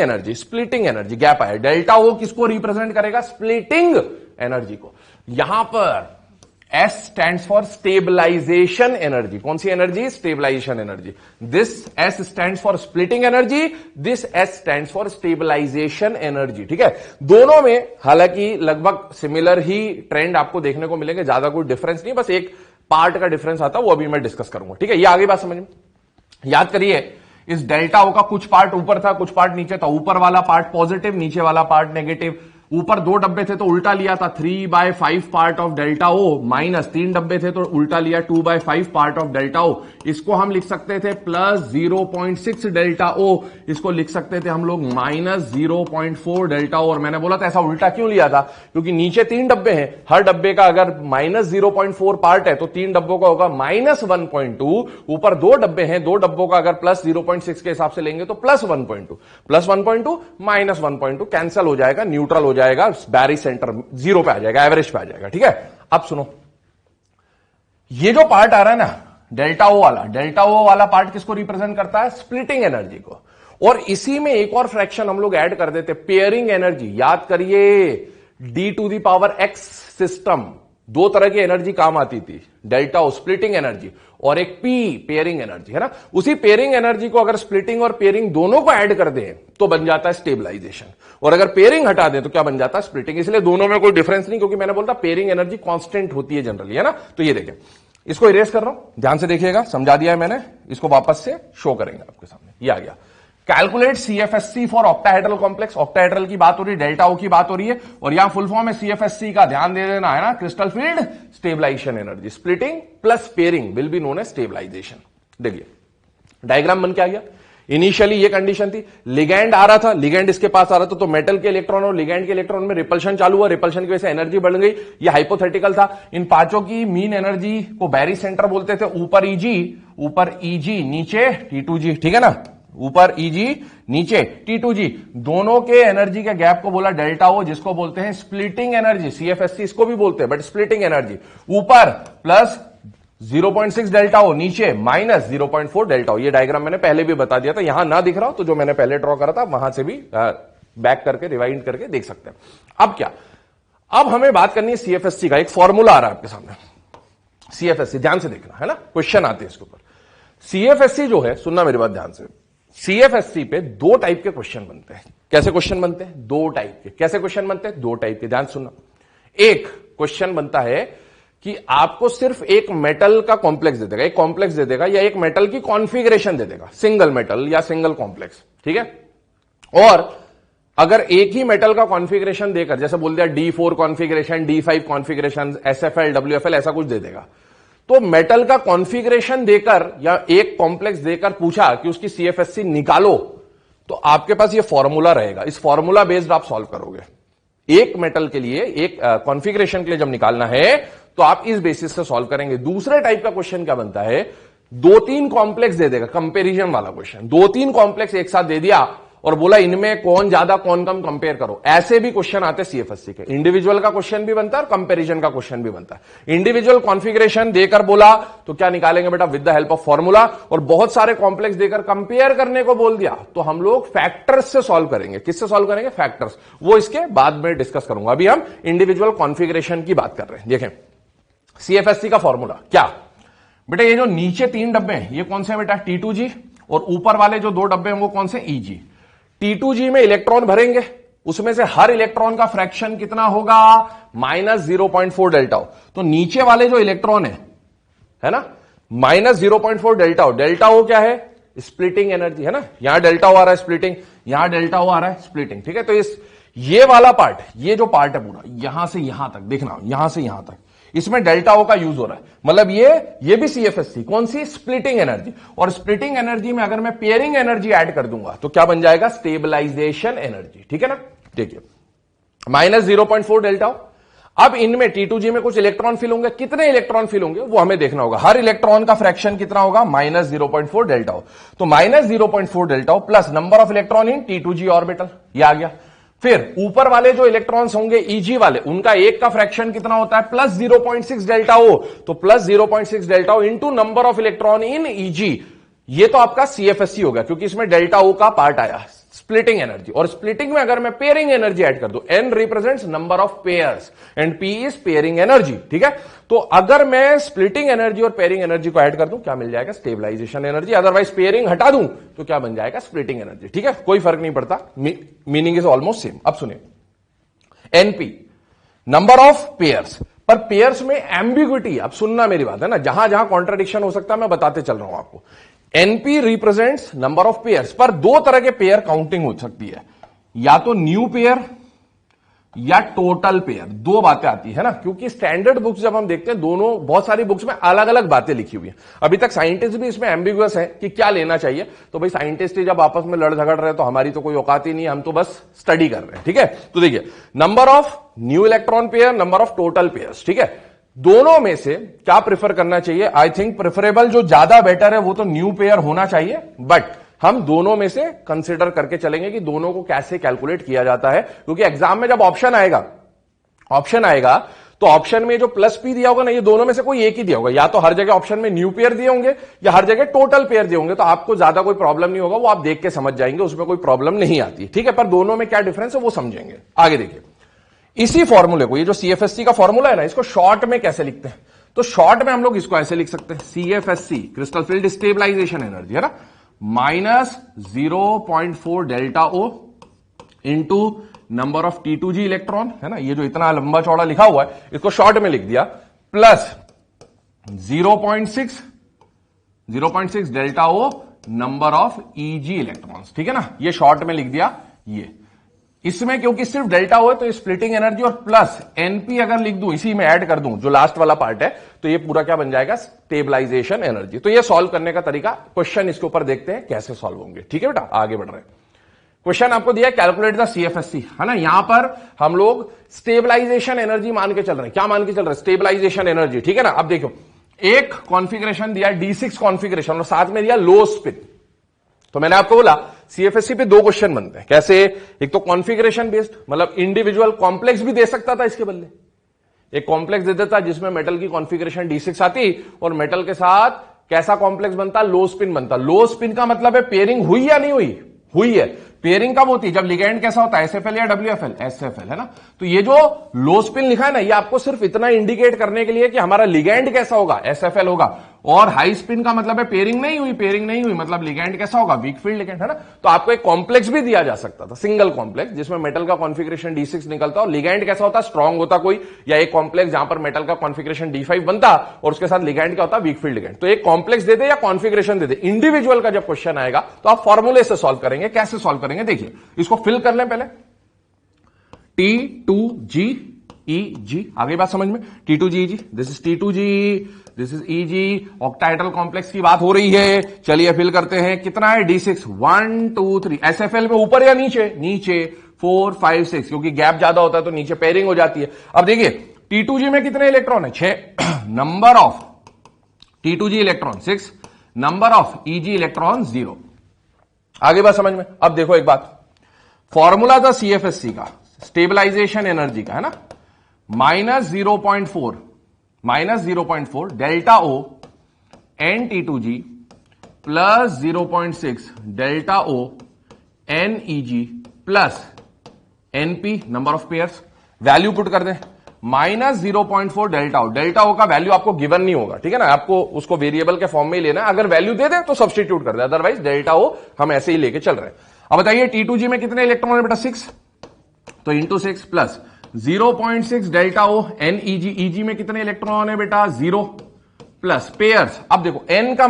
energy, gap आया, डेल्टा ओ किसको रिप्रेजेंट करेगा, स्प्लिटिंग एनर्जी को। यहां पर S stands for stabilization energy, कौन सी energy, stabilization energy. This S stands for splitting energy, this S stands for stabilization energy, ठीक है। दोनों में हालांकि लगभग सिमिलर ही ट्रेंड आपको देखने को मिलेंगे, ज्यादा कोई डिफरेंस नहीं, बस एक पार्ट का डिफरेंस आता है, वो अभी मैं डिस्कस करूंगा, ठीक है। ये आगे बात समझ में, याद करिए इस डेल्टा ओ का कुछ पार्ट ऊपर था, कुछ पार्ट नीचे था, ऊपर वाला पार्ट पॉजिटिव, नीचे वाला पार्ट नेगेटिव। ऊपर 2 डब्बे थे तो उल्टा लिया था 3/5 part of delta O, minus 3 डब्बे थे तो उल्टा लिया 2/5 पार्ट ऑफ डेल्टा ओ। इसको हम लिख सकते थे प्लस 0.6 डेल्टा ओ, इसको लिख सकते थे हम लोग माइनस 0.4 डेल्टा ओ। और मैंने बोला था ऐसा उल्टा क्यों लिया था, क्योंकि नीचे 3 डब्बे हैं, हर डब्बे का अगर माइनस 0.4 पार्ट है तो 3 डब्बों का होगा माइनस 1.2, ऊपर 2 डब्बे हैं, 2 डब्बों का अगर प्लस 0.6 के हिसाब से लेंगे तो प्लस 1.2, प्लस 1.2 माइनस 1.2 कैंसिल हो जाएगा, न्यूट्रल हो जाएगा, बैरी सेंटर 0 पे आ जाएगा, एवरेज पे आ जाएगा, ठीक है। अब सुनो, ये जो पार्ट आ रहा है ना डेल्टा ओ वाला पार्ट किसको रिप्रेजेंट करता है, स्प्लिटिंग एनर्जी को। और इसी में एक और फ्रैक्शन हम लोग ऐड कर देते, पेयरिंग एनर्जी। याद करिए D⁻X सिस्टम, 2 तरह की एनर्जी काम आती थी, डेल्टा ओ स्प्लिटिंग एनर्जी और एक P पेयरिंग एनर्जी, है ना। उसी पेयरिंग एनर्जी को अगर स्प्लिटिंग और पेयरिंग दोनों को ऐड कर दें तो बन जाता है स्टेबलाइजेशन, और अगर पेयरिंग हटा दें तो क्या बन जाता है, स्प्लिटिंग। इसलिए दोनों में कोई डिफरेंस नहीं, क्योंकि मैंने बोलता पेयरिंग एनर्जी कांस्टेंट होती है जनरली, है ना। तो ये देखें, इसको इरेज कर रहा हूं, ध्यान से देखिएगा, समझा दिया है मैंने, इसको वापस से शो करेंगे आपके सामने। ये आ गया, calculate CFSE for octahedral complex. Octahedral की बात हो रही है, डेल्टा ओ की बात हो रही है, और यहां फुल फॉर्म है सीएफएससी का, ध्यान दे देना, है ना, crystal field stabilisation energy, splitting plus pairing will be known as stabilisation. देखिए डायग्राम बन के आ गया। इनिशियली ये कंडीशन थी, लिगैंड आ रहा था, लिगैंड इसके पास आ रहा था, तो मेटल के इलेक्ट्रॉन और लिगैंड के इलेक्ट्रॉन में रिपल्शन चालू हुआ, रिपल्शन की वजह से एनर्जी बढ़ गई। ये हाइपोथेटिकल था। इन पांचों की मीन एनर्जी को बैरी सेंटर बोलते थे, ऊपर Eg नीचे T2G, ठीक है ना, ऊपर Eg नीचे T2G, दोनों के एनर्जी के गैप को बोला डेल्टा ओ, जिसको बोलते हैं स्प्लिटिंग एनर्जी, सीएफएससी इसको भी बोलते हैं, बट स्प्लिटिंग एनर्जी। ऊपर प्लस 0.6 डेल्टा ओ, नीचे माइनस 0.4 डेल्टा ओ। ये डायग्राम मैंने पहले भी बता दिया था, यहां ना दिख रहा हो तो जो मैंने पहले ड्रॉ करा था वहां से भी बैक करके रिवाइंड करके देख सकते हैं। अब क्या, अब हमें बात करनी है सीएफएससी का। एक फॉर्मूला आ रहा है आपके सामने, सीएफएससी ध्यान से देखना, है ना, क्वेश्चन आते हैं इसके ऊपर। सीएफएससी जो है, सुनना मेरी बात ध्यान से, सीएफएससी पे 2 टाइप के क्वेश्चन बनते हैं। कैसे क्वेश्चन बनते हैं, 2 टाइप के। कैसे क्वेश्चन बनते हैं, 2 टाइप के, ध्यान सुनना। एक क्वेश्चन बनता है कि आपको सिर्फ एक मेटल का कॉम्प्लेक्स दे देगा, एक कॉम्प्लेक्स दे देगा, या एक मेटल की कॉन्फ़िगरेशन दे देगा, सिंगल मेटल या सिंगल कॉम्प्लेक्स, ठीक है। और अगर एक ही मेटल का कॉन्फ़िगरेशन देकर, जैसे बोल दिया D4 configuration, D5 configuration, SFL, WFL, ऐसा कुछ दे देगा, तो मेटल का कॉन्फ़िगरेशन देकर या एक कॉम्प्लेक्स देकर पूछा कि उसकी सीएफएससी निकालो, तो आपके पास ये फॉर्मूला रहेगा। इस फॉर्मूला बेस्ड आप सॉल्व करोगे। एक मेटल के लिए, एक कॉन्फ़िगरेशन के लिए जब निकालना है तो आप इस बेसिस से सॉल्व करेंगे। दूसरे टाइप का क्वेश्चन क्या बनता है, 2-3 कॉम्प्लेक्स दे देगा, कंपैरिजन वाला क्वेश्चन। 2-3 कॉम्प्लेक्स एक साथ दे दिया और बोला इनमें कौन ज्यादा कौन कम कंपेयर करो। ऐसे भी क्वेश्चन आते हैं सीएफएससी के। इंडिविजुअल का क्वेश्चन भी बनता है और कंपैरिजन का क्वेश्चन भी बनता है। इंडिविजुअल कॉन्फ़िगरेशन देकर बोला तो क्या निकालेंगे बेटा, with the help of formula. और बहुत सारे कॉम्प्लेक्स देकर कंपेयर करने को बोल दिया तो हम लोग फैक्टर्स से सॉल्व करेंगे। किससे सॉल्व करेंगे, फैक्टर्स। वो इसके बाद में डिस्कस करूंगा, अभी हम इंडिविजुअल कॉन्फ़िगरेशन की बात कर रहे हैं। देखें सीएफएससी का फॉर्मूला क्या बेटा, ये जो नीचे 3 डब्बे हैं ये कौन से हैं बेटा, T2G, और ऊपर वाले जो 2 डब्बे हैं वो कौन से, EG। T2G में इलेक्ट्रॉन भरेंगे, उसमें से हर इलेक्ट्रॉन का फ्रैक्शन कितना होगा, -0.4 डेल्टा ओ। तो नीचे वाले जो इलेक्ट्रॉन है ना, -0.4 डेल्टा ओ। डेल्टा ओ क्या है, स्प्लिटिंग एनर्जी है ना, यहां डेल्टा ओ आ रहा है स्प्लिटिंग, यहां डेल्टा ओ आ रहा है स्प्लिटिंग, ठीक है। तो ये वाला पार्ट, ये जो पार्ट है पूरा यहां से यहां तक देखना, यहां से यहां तक, इसमें डेल्टा ओ का यूज हो रहा है। मतलब ये भी सीएफएससी, कौन सी, स्प्लिटिंग एनर्जी। और स्प्लिटिंग एनर्जी में अगर मैं पेयरिंग एनर्जी ऐड कर दूंगा तो क्या बन जाएगा, स्टेबलाइजेशन एनर्जी, ठीक है ना। देखिए -0.4 डेल्टा ओ। अब इनमें T2G में कुछ इलेक्ट्रॉन फिल होंगे, कितने इलेक्ट्रॉन फिल होंगे वो हमें देखना होगा। हर इलेक्ट्रॉन का फ्रैक्शन कितना होगा, -0.4 डेल्टा ओ। तो -0.4 delta O plus number of electron in T2G orbital, ये आ गया। फिर ऊपर वाले जो इलेक्ट्रॉन्स होंगे EG वाले, उनका एक का फ्रैक्शन कितना होता है, +0.6 डेल्टा ओ। तो +0.6 delta O into number of electron in EG, ये तो आपका सीएफएससी हो गया, क्योंकि इसमें डेल्टा ओ का पार्ट आया, स्प्लिटिंग एनर्जी। और स्प्लिटिंग में अगर मैं पेयरिंग एनर्जी ऐड कर दूं, N represents number of pairs and P is pairing energy, ठीक है। तो अगर मैं स्प्लिटिंग एनर्जी और पेयरिंग एनर्जी को ऐड कर दूं, क्या मिल जाएगा, स्टेबलाइजेशन एनर्जी। अदरवाइज पेयरिंग हटा दूं तो क्या बन जाएगा, स्प्लिटिंग एनर्जी, ठीक है। कोई फर्क नहीं पड़ता, मीनिंग इज ऑलमोस्ट सेम। अब सुनिए, NP नंबर ऑफ पेयर्स, पर पेयर्स में एम्बिग्विटी, अब सुनना मेरी बात है ना, जहां जहां कॉन्ट्रडिक्शन हो सकता है मैं बताते चल रहा हूं आपको। NP represents number of pairs, पर 2 तरह के पेयर काउंटिंग हो सकती है, या तो न्यू पेयर या टोटल पेयर, 2 बातें आती है ना। क्योंकि स्टैंडर्ड बुक्स जब हम देखते हैं, दोनों बहुत सारी बुक्स में अलग अलग बातें लिखी हुई हैं। अभी तक साइंटिस्ट भी इसमें एम्बिगुअस है कि क्या लेना चाहिए। तो भाई साइंटिस्ट ही जब आपस में लड़ झगड़ रहे हैं तो हमारी तो कोई औकात ही नहीं है, हम तो बस स्टडी कर रहे हैं, ठीक है। तो देखिए, number of new electron pair, number of total pairs, ठीक है। दोनों में से क्या प्रेफर करना चाहिए, आई थिंक प्रेफरेबल जो ज्यादा बेटर है वो तो न्यू पेयर होना चाहिए, बट हम दोनों में से कंसिडर करके चलेंगे कि दोनों को कैसे कैलकुलेट किया जाता है। क्योंकि एग्जाम में जब ऑप्शन आएगा तो ऑप्शन में जो +P दिया होगा ना, ये दोनों में से कोई एक ही दिया होगा। या तो हर जगह ऑप्शन में न्यू पेयर दिए होंगे या हर जगह टोटल पेयर दिए होंगे। तो आपको ज्यादा कोई प्रॉब्लम नहीं होगा, वो आप देख के समझ जाएंगे, उसमें कोई प्रॉब्लम नहीं आती, ठीक है। पर दोनों में क्या डिफरेंस है वो समझेंगे। आगे देखिए, इसी फॉर्मूले को, ये जो सीएफएससी का फॉर्मूला है ना, इसको शॉर्ट में कैसे लिखते हैं। तो शॉर्ट में हम लोग इसको ऐसे लिख सकते हैं, CFSC crystal field stabilisation energy है ना, -0.4 delta O into number of T2G electron, है ना, ये जो इतना लंबा चौड़ा लिखा हुआ है इसको शॉर्ट में लिख दिया, plus 0.6 delta O number of EG electrons, ठीक है ना, ये शॉर्ट में लिख दिया। ये इसमें क्योंकि सिर्फ डेल्टा हो तो स्प्लिटिंग एनर्जी, और प्लस NP अगर लिख दूं, इसी में ऐड कर दूं जो लास्ट वाला पार्ट है, तो ये पूरा क्या बन जाएगा, स्टेबलाइजेशन एनर्जी। तो ये सॉल्व करने का तरीका, क्वेश्चन इसके ऊपर देखते हैं कैसे सॉल्व होंगे, ठीक है बेटा। आगे बढ़ रहे हैं, क्वेश्चन आपको दिया कैलकुलेट द सीएफएससी, है ना। यहां पर हम लोग स्टेबलाइजेशन एनर्जी मान के चल रहे हैं, क्या मान के चल रहे हैं, स्टेबलाइजेशन एनर्जी, ठीक है ना। अब देखो, एक कॉन्फ़िगरेशन दिया D6 कॉन्फ़िगरेशन और साथ में दिया लो स्पिन। तो मैंने आपको बोला सीएफएससी पे 2 क्वेश्चन बनते हैं, कैसे, एक तो कॉन्फ़िगरेशन बेस्ड, मतलब इंडिविजुअल कॉम्प्लेक्स भी दे सकता था इसके बदले, एक कॉम्प्लेक्स दे देता जिसमें मेटल की कॉन्फ़िगरेशन D6 आती और मेटल के साथ कैसा कॉम्प्लेक्स बनता, लो स्पिन बनता। लो स्पिन का मतलब है पेयरिंग हुई या नहीं हुई, हुई है। पेयरिंग कब होती है, जब लिगेंड कैसा होता है, SFL या WFL, SFL, है ना। तो ये जो लो स्पिन लिखा है ना, ये आपको सिर्फ इतना इंडिकेट करने के लिए कि हमारा लिगेंड कैसा होगा, SFL होगा। और हाई स्पिन का मतलब है पेयरिंग नहीं हुई, पेयरिंग नहीं हुई मतलब लिगेंड कैसा होगा, वीक फील्ड लिगेंड, है ना। तो आपको एक कॉम्प्लेक्स भी दिया जा सकता था, सिंगल कॉम्प्लेक्स, जिसमें मेटल का कॉन्फ़िगरेशन D6 निकलता और लिगेंड कैसा होता, स्ट्रांग होता कोई, या एक कॉम्प्लेक्स जहां पर मेटल का कॉन्फ़िगरेशन D5 बनता और उसके साथ लिगेंड क्या होता, वीक फील्ड लिगेंड। तो एक कॉम्प्लेक्स दे दे या कॉन्फ़िगरेशन दे दे, इंडिविजुअल का जब क्वेश्चन आएगा तो आप फॉर्मूले से सॉल्व करेंगे। कैसे सॉल्व करेंगे, देखिए, इसको फिल कर लें पहले, T2G EG, आगे बात समझ में, T2G EG, this is T2G, this is EG, octahedral complex की बात हो रही है। चलिए फिल करते हैं, कितना है D6, 1 2 3, SFL में ऊपर या नीचे, नीचे 4 5 6, क्योंकि गैप ज्यादा होता है तो नीचे पेयरिंग हो जाती है। अब देखिए T2G में कितने इलेक्ट्रॉन है, 6, number of T2G electron 6, number of EG electron 0। आगे बात समझ में। अब देखो एक बात, फॉर्मूला था सीएफएससी का, स्टेबलाइजेशन एनर्जी का, है ना, -0.4 delta o n T2G plus 0.6 delta o n EG plus NP number of pairs. Value put कर दें, -0.4 डेल्टा ओ। डेल्टा ओ का वैल्यू आपको गिवन नहीं होगा, ठीक है ना, आपको उसको वेरिएबल के फॉर्म में ही लेना है। अगर वैल्यू दे दे तो सब्स्टिट्यूट कर दे, अदरवाइज डेल्टा ओ हम ऐसे ही लेके चल रहे हैं। अब बताइए T2G में कितने इलेक्ट्रॉन है बेटा, 6, तो इंटू 6 प्लस 0.6 डेल्टा ओ। NEG में कितने इलेक्ट्रॉन है बेटा, 0 प्लस पेयर्स। अब देखो n का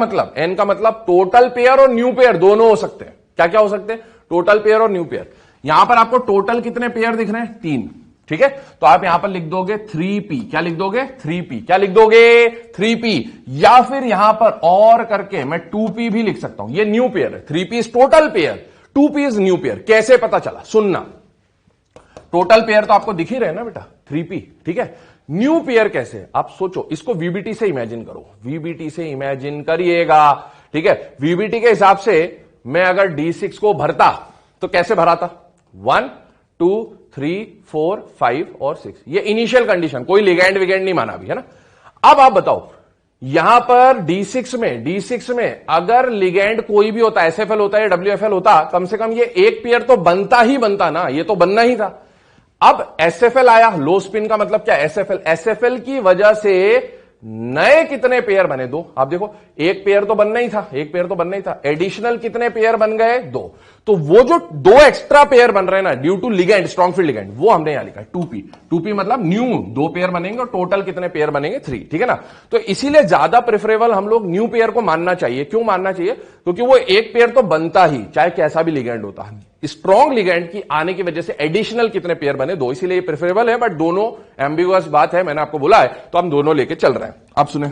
मतलब टोटल पेयर और न्यू पेयर दोनों हो सकते हैं। क्या क्या हो सकते हैं, टोटल पेयर और न्यू पेयर। यहां पर आपको टोटल कितने पेयर दिख रहे हैं, 3, ठीक है, तो आप यहां पर लिख दोगे 3p। क्या लिख दोगे, 3p। क्या लिख दोगे, 3p। या फिर यहां पर और करके मैं 2p भी लिख सकता हूं। ये न्यू पेयर है, 3p is total pair, 2p is new pair. कैसे पता चला, सुनना, टोटल पेयर तो आपको दिख ही रहे ना बेटा, 3p, ठीक है। न्यू पेयर कैसे, आप सोचो, इसको वीबीटी से इमेजिन करो, वीबीटी से इमेजिन करिएगा, ठीक है। वीबीटी के हिसाब से मैं अगर D6 को भरता तो कैसे भरा था, 1 2 3 4 5 और 6, ये इनिशियल कंडीशन, कोई लिगैंड विगैंड नहीं माना अभी, है ना। अब आप बताओ, यहां पर D6 में अगर लिगैंड कोई भी होता, SFL होता है या WFL होता, कम से कम ये एक पेयर तो बनता ही बनता ना, ये तो बनना ही था। अब SFL आया, लो स्पिन का मतलब क्या, SFL की वजह से नए कितने पेयर बने, 2। आप देखो, एक पेयर तो बनना ही था, एडिशनल कितने पेयर बन गए, 2। तो वो जो 2 एक्स्ट्रा पेयर बन रहे हैं ना, due to ligand, strong field ligand, वो हमने यहां लिखा है 2p मतलब न्यू, 2 पेयर बनेंगे और टोटल कितने पेयर बनेंगे, 3, ठीक है ना। तो इसीलिए ज्यादा प्रेफरेबल हम लोग न्यू पेयर को मानना चाहिए। क्यों मानना चाहिए, क्योंकि वो एक पेयर तो बनता ही, चाहे कैसा भी लिगैंड होता है। स्ट्रॉन्ग लिगैंड की आने की वजह से एडिशनल कितने पेयर बने, 2, इसीलिए ये प्रेफरेबल है। बट दोनों एम्बिगुअस बात है, मैंने आपको बोला है, तो हम दोनों लेके चल रहे हैं। अब सुने,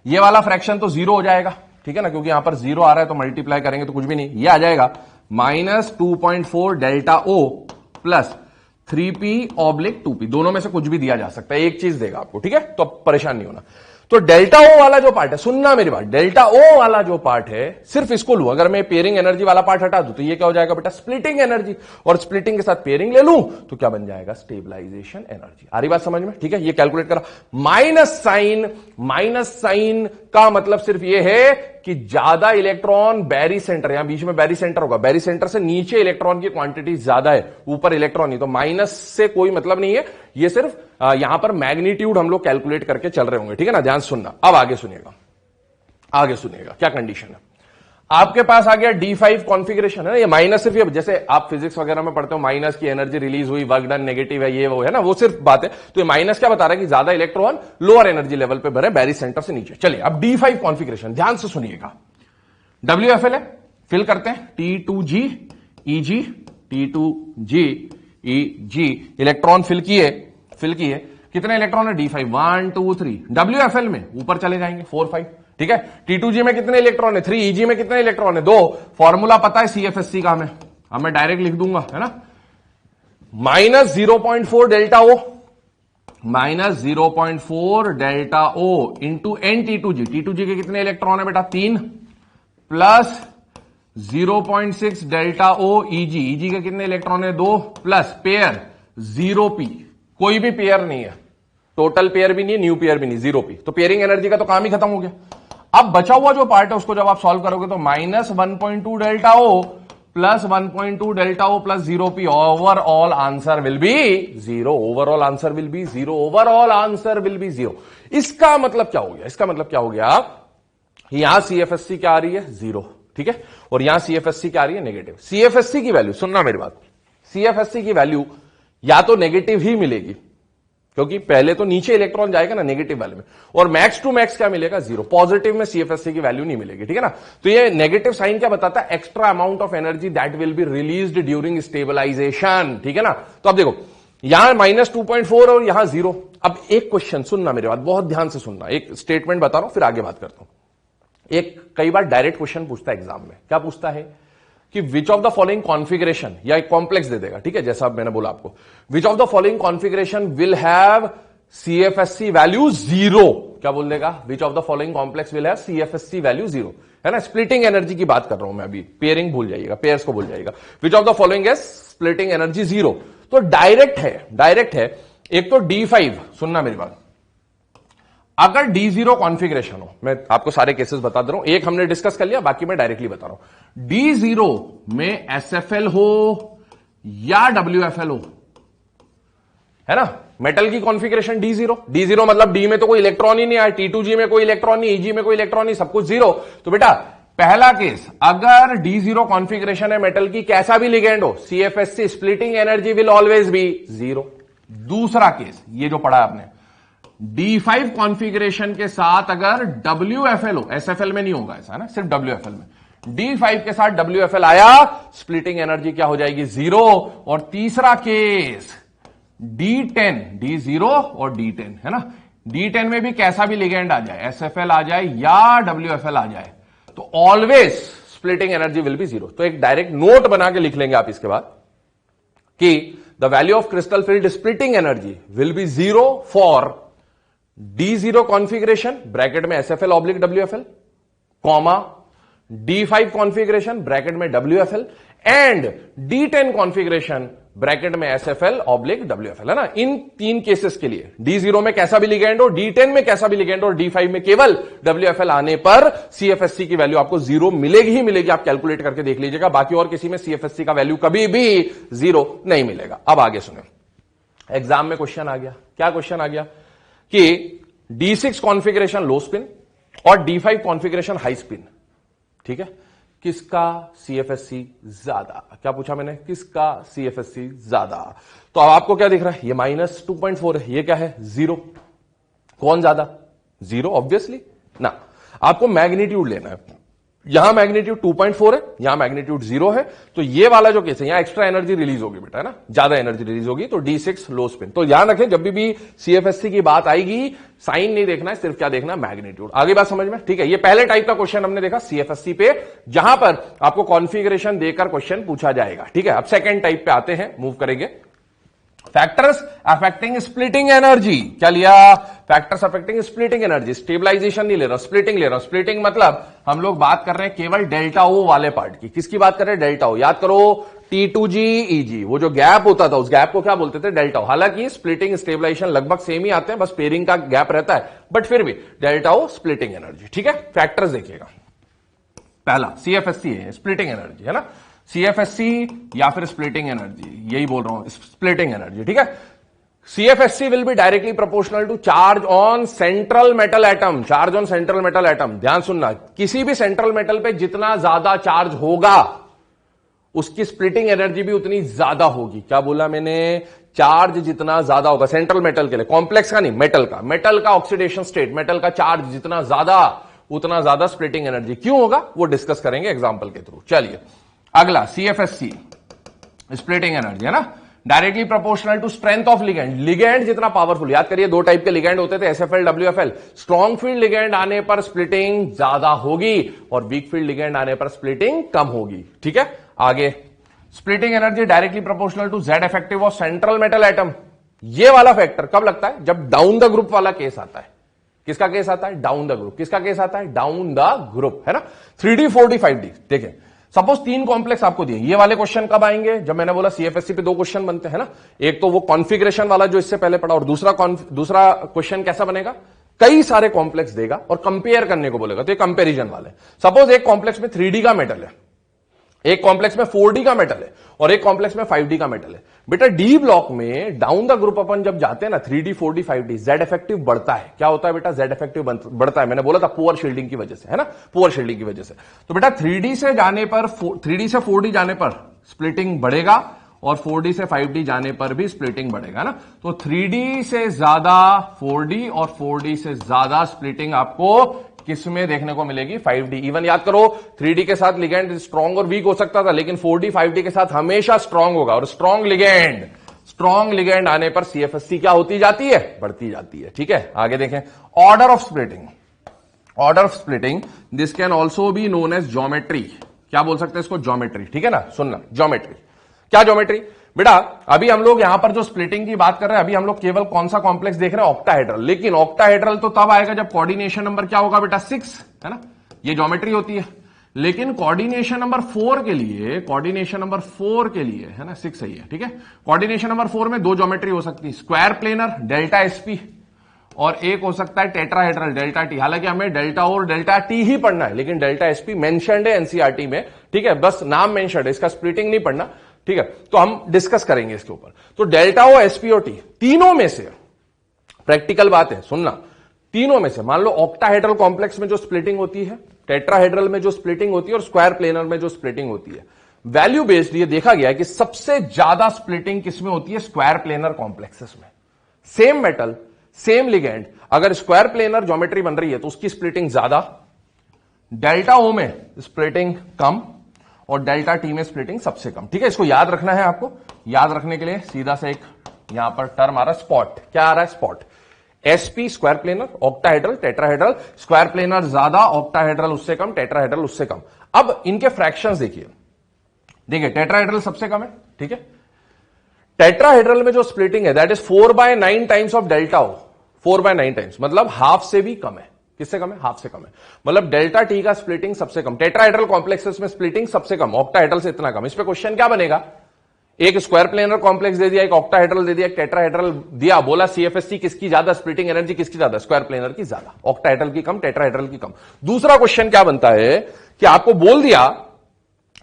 ये वाला फ्रैक्शन तो 0 हो जाएगा, ठीक है ना, क्योंकि यहां पर 0 आ रहा है तो मल्टीप्लाई करेंगे तो कुछ भी नहीं, ये आ जाएगा -2.4 डेल्टा ओ प्लस 3p/2p, दोनों में से कुछ भी दिया जा सकता है, एक चीज देगा आपको, ठीक है। तो अब परेशान नहीं होना। तो डेल्टा ओ वाला जो पार्ट है, सुनना मेरी बात, डेल्टा ओ वाला जो पार्ट है, सिर्फ इसको लू, अगर मैं पेयरिंग एनर्जी वाला पार्ट हटा दूं तो ये क्या हो जाएगा बेटा, स्प्लिटिंग एनर्जी, और स्प्लिटिंग के साथ पेयरिंग ले लूं तो क्या बन जाएगा, स्टेबलाइजेशन एनर्जी। आ रही बात समझ में, ठीक है। ये कैलकुलेट करा, माइनस साइन का मतलब सिर्फ ये है कि ज्यादा इलेक्ट्रॉन बैरी सेंटर, यहां बीच में बैरी सेंटर होगा, बैरी सेंटर से नीचे इलेक्ट्रॉन की क्वांटिटी ज्यादा है, ऊपर इलेक्ट्रॉन नहीं, तो माइनस से कोई मतलब नहीं है, ये सिर्फ यहां पर मैग्नीट्यूड हम लोग कैलकुलेट करके चल रहे होंगे, ठीक है ना। ध्यान सुनना, अब आगे सुनिएगा क्या कंडीशन है। आपके पास आ गया D5 कॉन्फ़िगरेशन, है ना, ये माइनस सिर्फ, ये जैसे आप फिजिक्स वगैरह में पढ़ते हो, माइनस की एनर्जी रिलीज हुई, वर्क डन नेगेटिव है, ये वो है ना, वो सिर्फ बात है। तो ये माइनस क्या बता रहा है कि ज्यादा इलेक्ट्रॉन लोअर एनर्जी लेवल पे भरे, बैरी सेंटर से नीचे। चलिए अब D5 कॉन्फ़िगरेशन ध्यान से सुनिएगा। WFL है, फिल करते हैं, T2G EG, इलेक्ट्रॉन फिल किए, कितने इलेक्ट्रॉन है, D5, 1 2 3। WFL में ऊपर चले जाएंगे, 4 5, ठीक है। T2G में कितने इलेक्ट्रॉन है, 3, EG में कितने इलेक्ट्रॉन है, 2। फॉर्मूला पता है CFSC का हमें, अब मैं डायरेक्ट लिख दूंगा, है ना, -0.4 डेल्टा ओ, -0.4 डेल्टा ओ इंटू NT2G। T2G के कितने इलेक्ट्रॉन है बेटा, 3, प्लस 0.6 डेल्टा ओ EG के कितने इलेक्ट्रॉन है, 2, प्लस पेयर 0p, कोई भी पेयर नहीं है, टोटल पेयर भी नहीं है, न्यू पेयर भी नहीं, 0p, तो पेयरिंग एनर्जी का तो काम ही खत्म हो गया। अब बचा हुआ जो पार्ट है उसको जब आप सॉल्व करोगे तो -1.2 delta O plus 1.2 delta O plus 0p, overall answer will be 0, overall answer will be 0। इसका मतलब क्या हो गया, यहां CFSC क्या आ रही है, 0, ठीक है, और यहां CFSC क्या आ रही है, नेगेटिव। CFSC की वैल्यू, सुनना मेरी बात, CFSC की वैल्यू या तो नेगेटिव ही मिलेगी, क्योंकि पहले तो नीचे इलेक्ट्रॉन जाएगा ना नेगेटिव वाले में, और मैक्स टू मैक्स क्या मिलेगा, 0, पॉजिटिव में CFSC की वैल्यू नहीं मिलेगी, ठीक है ना। तो ये नेगेटिव साइन क्या बताता है, extra amount of energy that will be released during stabilization, ठीक है ना। तो अब देखो, यहां -2.4 और यहां 0। अब एक क्वेश्चन सुनना मेरे बात, बहुत ध्यान से सुनना, एक स्टेटमेंट बता रहा हूं फिर आगे बात करता हूं। एक कई बार डायरेक्ट क्वेश्चन पूछता है एग्जाम में, क्या पूछता है कि which of the following configuration, या एक कॉम्प्लेक्स दे देगा, ठीक है, जैसा मैंने बोला आपको, which of the following configuration will have CFSC value 0, क्या बोल देगा, which of the following complex will have CFSC value 0, है ना। स्प्लिटिंग एनर्जी की बात कर रहा हूं मैं अभी, पेयरिंग भूल जाइएगा, पेयर्स को भूल जाइएगा। विच ऑफ द फॉलोइंग है स्प्लिटिंग एनर्जी 0, तो डायरेक्ट है। एक तो D5, सुनना मेरी बात, अगर D0 कॉन्फ़िगरेशन हो, मैं आपको सारे केसेस बता दे रहा हूं, एक हमने डिस्कस कर लिया, बाकी मैं डायरेक्टली बता रहा हूं। D0 में SFL हो या WFL हो, है ना, मेटल की कॉन्फ़िगरेशन D0, D0 मतलब D में तो कोई इलेक्ट्रॉन ही नहीं आया, T2G में कोई इलेक्ट्रॉन नहीं, EG में कोई इलेक्ट्रॉन नहीं, सब कुछ जीरो। तो बेटा पहला केस, अगर D0 कॉन्फ़िगरेशन है मेटल की, कैसा भी लिगेंड हो, CFSC splitting energy will always be zero. दूसरा केस, ये जो पढ़ा आपने, D5 कॉन्फ़िगरेशन के साथ अगर WFL हो, SFL में नहीं होगा ऐसा है ना, सिर्फ WFL में, D5 के साथ WFL आया, स्प्लिटिंग एनर्जी क्या हो जाएगी, जीरो। और तीसरा केस D10, D0 और D10 है ना, D10 में भी कैसा भी लिगेंड आ जाए, SFL आ जाए या WFL आ जाए, तो always splitting energy will B zero. तो एक डायरेक्ट नोट बना के लिख लेंगे आप इसके बाद कि the value of crystal field splitting energy will B zero for D0 configuration bracket में SFL oblique WFL, comma D5 configuration bracket में WFL and D10 configuration bracket में SFL ऑब्लिक WFL, है ना। इन तीन केसेस के लिए D0 में कैसा भी लिगेंड हो, D10 में कैसा भी लिगेंड हो, D5 में केवल WFL आने पर CFSC की वैल्यू आपको जीरो मिलेगी ही मिलेगी। आप कैलकुलेट करके देख लीजिएगा, बाकी और किसी में CFSC का वैल्यू कभी भी जीरो नहीं मिलेगा। अब आगे सुने, एग्जाम में क्वेश्चन आ गया, क्या क्वेश्चन आ गया कि D6 कॉन्फ़िगरेशन लो स्पिन और D5 कॉन्फ़िगरेशन हाई स्पिन, ठीक है, किसका CFSC ज्यादा, क्या पूछा मैंने, किसका CFSC ज्यादा। तो अब आपको क्या दिख रहा है, ये -2.4 है, ये क्या है, जीरो। कौन ज्यादा, जीरो ऑब्वियसली ना। आपको मैग्नीट्यूड लेना है, यहां मैग्नीट्यूड 2.4 है, यहां मैग्नीट्यूड 0 है, तो ये वाला जो केस है, यहां एक्स्ट्रा एनर्जी रिलीज होगी बेटा, है ना, ज्यादा एनर्जी रिलीज होगी, तो D6 लो स्पिन। तो ध्यान रखें, जब भी CFSC की बात आएगी, साइन नहीं देखना है, सिर्फ क्या देखना, मैग्नीट्यूड। आगे बात समझ में, ठीक है। ये पहले टाइप का क्वेश्चन हमने देखा CFSC पे, जहां पर आपको कॉन्फ़िगरेशन देकर क्वेश्चन पूछा जाएगा, ठीक है। अब सेकेंड टाइप पे आते हैं, मूव करेंगे। फैक्टर्स अफेक्टिंग स्प्लिटिंग एनर्जी, क्या लिया, factors affecting splitting energy. Stabilization नहीं ले रहा, स्प्लिटिंग ले रहा। स्प्लिटिंग मतलब हम लोग बात कर रहे हैं केवल डेल्टा O वाले पार्ट की। किसकी बात कर रहे हैं, डेल्टा O। याद करो T2G EG, वो जो गैप होता था, उस गैप को क्या बोलते थे, डेल्टा O। हालांकि स्प्लिटिंग स्टेबलाइजेशन लगभग सेम ही आते हैं, बस पेयरिंग का गैप रहता है, बट फिर भी डेल्टा O स्प्लिटिंग एनर्जी, ठीक है। फैक्टर्स देखिएगा, पहला CFSC है, स्प्लिटिंग एनर्जी, है ना, CFSC या फिर स्प्लिटिंग एनर्जी, यही बोल रहा हूं, स्प्लिटिंग एनर्जी, ठीक है। CFSC will be directly proportional to charge on central metal atom, charge on central metal atom. ध्यान सुनना, किसी भी सेंट्रल मेटल पे जितना ज्यादा चार्ज होगा, उसकी स्प्लिटिंग एनर्जी भी उतनी ज्यादा होगी। क्या बोला मैंने, चार्ज जितना ज्यादा होगा सेंट्रल मेटल के लिए, कॉम्प्लेक्स का नहीं, मेटल का, मेटल का ऑक्सीडेशन स्टेट, मेटल का चार्ज जितना ज्यादा, उतना ज्यादा स्प्लिटिंग एनर्जी। क्यों होगा वो डिस्कस करेंगे एग्जाम्पल के थ्रू। चलिए अगला, CFSC स्प्लिटिंग एनर्जी, है ना, directly proportional to strength of ligand. Ligand जितना पावरफुल, याद करिए दो टाइप के लिगेंड होते थे, SFL WFL। Strong field ligand आने पर स्प्लिटिंग ज्यादा होगी और वीक फील्ड लिगेंड आने पर स्प्लिटिंग कम होगी, ठीक है। आगे, splitting energy directly proportional to Z effective of central metal atom. ये वाला फैक्टर कब लगता है, जब डाउन द ग्रुप वाला केस आता है। किसका केस आता है, डाउन द ग्रुप। किसका केस आता है, डाउन द ग्रुप, है ना। 3D 4D 5D, देखें सपोज तीन कॉम्प्लेक्स आपको दिए, ये वाले क्वेश्चन कब आएंगे, जब मैंने बोला CFSC पे दो क्वेश्चन बनते हैं ना, एक तो वो कॉन्फ़िगरेशन वाला जो इससे पहले पढ़ा, और दूसरा क्वेश्चन कैसा बनेगा, कई सारे कॉम्प्लेक्स देगा और कंपेयर करने को बोलेगा, तो ये कंपैरिजन वाले। सपोज एक कॉम्प्लेक्स में 3D का मेटल है, एक कॉम्प्लेक्स में 4D का मेटल है और एक कॉम्प्लेक्स में 5D का मेटल है। बेटा डी ब्लॉक में डाउन द ग्रुप अपन जब जाते हैं ना, 3D 4D 5D, Z effective बढ़ता है। क्या होता है बेटा, Z इफेक्टिव बढ़ता है। मैंने बोला था पुअर शील्डिंग की वजह से, है ना, पुअर शील्डिंग की वजह से। तो बेटा 3D से जाने पर, 3D से 4D जाने पर स्प्लिटिंग बढ़ेगा और 4D से 5D जाने पर भी स्प्लिटिंग बढ़ेगा ना। तो 3D से ज्यादा 4D और 4D से ज्यादा स्प्लिटिंग आपको किसमें देखने को मिलेगी, 5D। इवन याद करो 3D के साथ लिगेंड स्ट्रॉन्ग और वीक हो सकता था, लेकिन 4D 5D के साथ हमेशा स्ट्रॉन्ग होगा। और स्ट्रॉन्ग लिगेंड आने पर CFSC क्या होती जाती है, बढ़ती जाती है, ठीक है। आगे देखें, order of splitting, this can also be known as geometry. क्या बोल सकते हैं इसको, ज्योमेट्री, ठीक है ना। सुनना, ज्योमेट्री, क्या ज्योमेट्री बेटा, अभी हम लोग यहां पर जो स्प्लिटिंग की बात कर रहे हैं, अभी हम लोग केवल कौन सा कॉम्प्लेक्स देख रहे हैं, ऑक्टाहेड्रल। लेकिन ऑक्टाहेड्रल तो तब आएगा जब कोऑर्डिनेशन नंबर क्या होगा बेटा, 6, है ना, ये ज्योमेट्री होती है। लेकिन कोऑर्डिनेशन नंबर 4 के लिए, है ना, 6 सही है, ठीक है। कोऑर्डिनेशन नंबर 4 में दो ज्योमेट्री हो सकती है, स्क्वायर प्लेनर डेल्टा SP और एक हो सकता है टेट्राहेड्रल डेल्टा T। हालांकि हमें डेल्टा और डेल्टा T ही पढ़ना है, लेकिन डेल्टा SP मेंशन्ड है NCERT में, ठीक है, बस नाम मेंशन्ड है, इसका स्प्लिटिंग नहीं पढ़ना। ठीक है, तो हम डिस्कस करेंगे इसके ऊपर। तो डेल्टा ओ, एसपी और टी, तीनों में से प्रैक्टिकल बात है, सुनना, तीनों में से मान लो ऑक्टाहेड्रल कॉम्प्लेक्स में जो स्प्लिटिंग होती है, टेट्राहेड्रल में जो स्प्लिटिंग होती है और स्क्वायर प्लेनर में जो स्प्लिटिंग होती है, वैल्यू बेस्ड ये देखा गया है कि सबसे ज्यादा स्प्लिटिंग किसमें होती है? स्क्वायर प्लेनर कॉम्प्लेक्सेस में। सेम मेटल, सेम लिगेंड, अगर स्क्वायर प्लेनर ज्योमेट्री बन रही है तो उसकी स्प्लिटिंग ज्यादा, डेल्टा ओ में स्प्लिटिंग कम और डेल्टा टी में स्प्लिटिंग सबसे कम। ठीक है, इसको याद रखना है आपको। याद रखने के लिए सीधा सा एक यहां पर टर्म आ रहा है स्पॉट। क्या आ रहा है? Spot. SP square planar, octahedral, tetrahedral, square planar ज्यादा, ऑक्टाहेड्रल उससे कम, टेट्राहेड्रल उससे कम। अब इनके फ्रैक्शंस देखिए, टेट्राहेड्रल सबसे कम है, ठीक है। टेट्राहेड्रल में जो स्प्लिटिंग है that is 4/9 times of delta o, 4/9 times, मतलब हाफ से भी कम है। किससे कम है? हाफ से कम है। मतलब डेल्टा टी का स्प्लिटिंग सबसे कम, टेट्राहेड्रल कॉम्प्लेक्सेस में स्प्लिटिंग सबसे कम, ऑक्टाहेड्रल से इतना कम। इस पे क्वेश्चन क्या बनेगा? एक स्क्वायर प्लेनर कॉम्प्लेक्स दे दिया, एक ऑक्टाहेड्रल दे दिया, एक टेट्राहेड्रल दिया, बोला सीएफएससी किसकी ज्यादा स्प्लिटिंग एनर्जी, किसकी ज्यादा? स्क्वायर प्लेनर की ज्यादा, ऑक्टाहेड्रल की कम, टेट्राहेड्रल की कम। दूसरा क्वेश्चन क्या बनता है कि आपको बोल दिया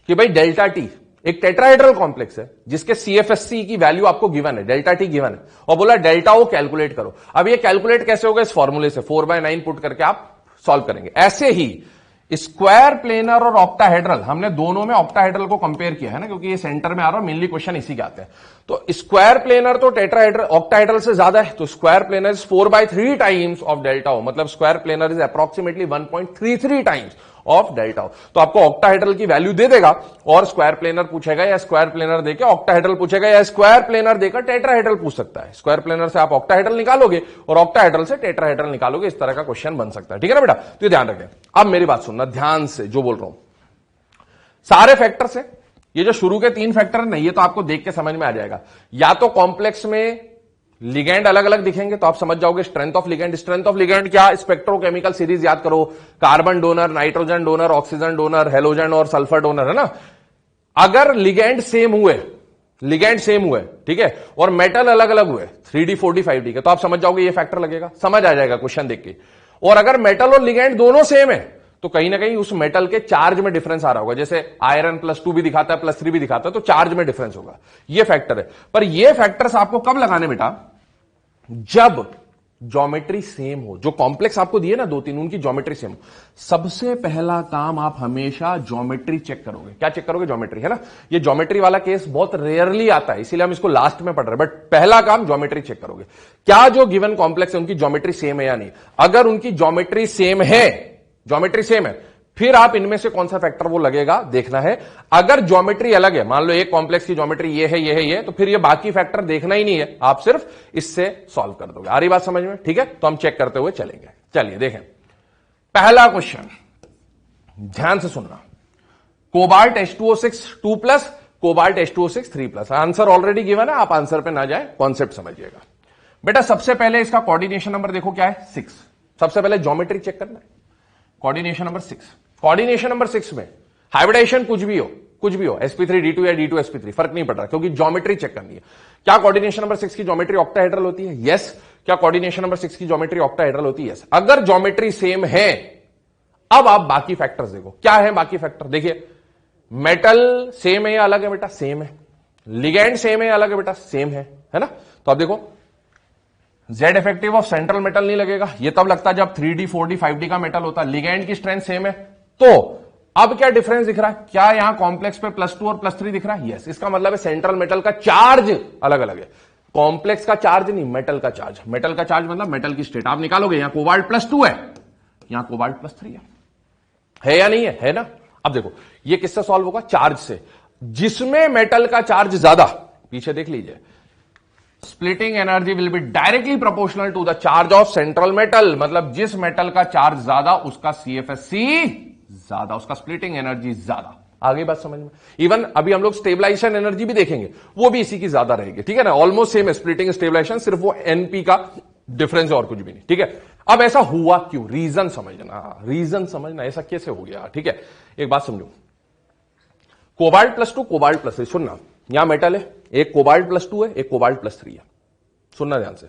कि भाई डेल्टा टी एक टेट्राहेड्रल कॉम्प्लेक्स है जिसके सीएफएससी की वैल्यू आपको गिवन है, डेल्टा टी गिवन है, और बोला डेल्टा ओ कैलकुलेट करो। अब ये कैलकुलेट कैसे होगा? इस फॉर्मूले से 4/9 पुट करके आप सॉल्व करेंगे। ऐसे ही स्क्वायर प्लेनर और ऑक्टाहेड्रल, हमने दोनों में ऑक्टाहेड्रल को कंपेयर किया है ना, क्योंकि ये सेंटर में आ रहा है, मेनली क्वेश्चन इसी के आते हैं। तो स्क्वायर प्लेनर तो टेट्राहेड्रल ऑक्टाहेड्रल से ज्यादा है, तो square planar is 4/3 times of delta O, मतलब square planar is approximately 1.33 times of delta O. तो आपको ऑक्टाहेड्रल की वैल्यू दे देगा और स्क्वायर प्लेनर पूछेगा, या स्क्वायर प्लेनर देकर ऑक्टाहेड्रल पूछेगा, या स्क्वायर प्लेनर देकर टेट्राहेड्रल पूछ सकता है। स्क्वायर प्लेनर से आप ऑक्टाहेड्रल निकालोगे और ऑक्टाहेड्रल से टेट्राहेड्रल निकालोगे, इस तरह का क्वेश्चन बन सकता है। ठीक है ना बेटा? तो ये ध्यान रखें। अब मेरी बात सुनना ध्यान से, जो बोल रहा हूं सारे फैक्टर्स है, ये जो शुरू के 3 फैक्टर है ना, ये तो आपको देख के समझ में आ जाएगा। या तो कॉम्प्लेक्स में लिगेंड अलग अलग दिखेंगे तो आप समझ जाओगे strength of ligand. Strength of ligand क्या? स्पेक्ट्रोकेमिकल सीरीज याद करो, carbon donor, nitrogen donor, oxygen donor, halogen और सल्फर डोनर, है ना। अगर लिगेंड सेम हुए, ठीक है, और मेटल अलग अलग हुए 3D 4D 5D के, तो आप समझ जाओगे ये फैक्टर लगेगा, समझ आ जाएगा क्वेश्चन देख के। और अगर मेटल और लिगेंड दोनों सेम है तो कहीं ना कहीं उस मेटल के चार्ज में डिफरेंस आ रहा होगा, जैसे आयरन +2 भी दिखाता है, +3 भी दिखाता है, तो चार्ज में डिफरेंस होगा। ये फैक्टर है। पर ये फैक्टर्स आपको कब लगाने बेटा? जब ज्योमेट्री सेम हो। जो कॉम्प्लेक्स आपको दिए ना 2-3, उनकी ज्योमेट्री सेम हो। सबसे पहला काम आप हमेशा ज्योमेट्री चेक करोगे। क्या चेक करोगे? ज्योमेट्री, है ना। ये ज्योमेट्री वाला केस बहुत रेयरली आता है, इसीलिए हम इसको लास्ट में पढ़ रहे हैं, बट पहला काम ज्योमेट्री चेक करोगे। क्या जो गिवन कॉम्प्लेक्स है उनकी ज्योमेट्री सेम है या नहीं? अगर उनकी ज्योमेट्री सेम है, फिर आप इनमें से कौन सा फैक्टर वो लगेगा देखना है। अगर ज्योमेट्री अलग है, मान लो एक कॉम्प्लेक्स की ज्योमेट्री ये है, तो फिर ये बाकी फैक्टर देखना ही नहीं है, आप सिर्फ इससे सॉल्व कर दोगे। आ रही बात समझ में? ठीक है, तो हम चेक करते हुए चलेंगे। चलिए देखें पहला क्वेश्चन, ध्यान से सुनना। Cobalt H2O6 2+, cobalt H2O6 3+। Answer already given है, आप आंसर पे ना जाए, कॉन्सेप्ट समझिएगा बेटा। सबसे पहले इसका कोऑर्डिनेशन नंबर देखो क्या है? 6। सबसे पहले ज्योमेट्री चेक करना है, कोऑर्डिनेशन नंबर 6। कोऑर्डिनेशन नंबर 6 में हाइब्रिडाइजेशन कुछ भी हो, sp3d2 या d2 sp3, फर्क नहीं पड़ रहा, क्योंकि ज्योमेट्री चेक करनी है। क्या कोऑर्डिनेशन नंबर 6 की ज्योमेट्री ऑक्टाहेड्रल होती है? यस। क्या कोऑर्डिनेशन नंबर 6 की ज्योमेट्री ऑक्टाहेड्रल होती है? यस। अगर ज्योमेट्री सेम है, अब आप बाकी फैक्टर्स देखो। क्या है बाकी फैक्टर? देखिए, मेटल सेम है या अलग है बेटा? सेम है। लिगेंड सेम है या अलग है बेटा? सेम है ना। तो आप देखो, Z effective of central metal नहीं लगेगा, ये तब लगता है जब 3D 4D 5D का मेटल होता है। लिगेंड की स्ट्रेंथ सेम है, तो अब क्या डिफरेंस दिख रहा है? क्या यहां कॉम्प्लेक्स पे +2 और +3 दिख रहा है? यस। इसका मतलब है सेंट्रल मेटल का चार्ज अलग अलग है। कॉम्प्लेक्स का चार्ज नहीं, मेटल का चार्ज। मेटल का चार्ज मतलब मेटल की स्टेट आप निकालोगे, यहां कोबाल्ट +2 है, यहां कोबाल्ट +3 है या नहीं है? है ना। अब देखो ये किससे सॉल्व होगा? चार्ज से। जिसमें मेटल का चार्ज ज्यादा, पीछे देख लीजिए, splitting energy will be directly proportional to the charge of central metal. मतलब जिस मेटल का चार्ज ज्यादा उसका सीएफएससी ज्यादा, उसका स्प्लिटिंग एनर्जी ज्यादा। आगे बात समझ में? इवन अभी हम लोग स्टेबलाइजेशन एनर्जी भी देखेंगे, वो भी इसी की ज्यादा रहेगी। ठीक है ना, ऑलमोस्ट सेम है स्प्लिटिंग स्टेबलाइजेशन, सिर्फ वो एनपी का डिफरेंस है और कुछ भी नहीं। ठीक है, अब ऐसा हुआ क्यों? रीजन समझना, ऐसा कैसे हो गया? ठीक है, एक बात समझो, कोबाल्ट +2 कोबाल्ट +3, सुनना, यहां मेटल है, एक कोबाल्ट +2 है, एक कोबाल्ट +3 है। सुनना ध्यान से,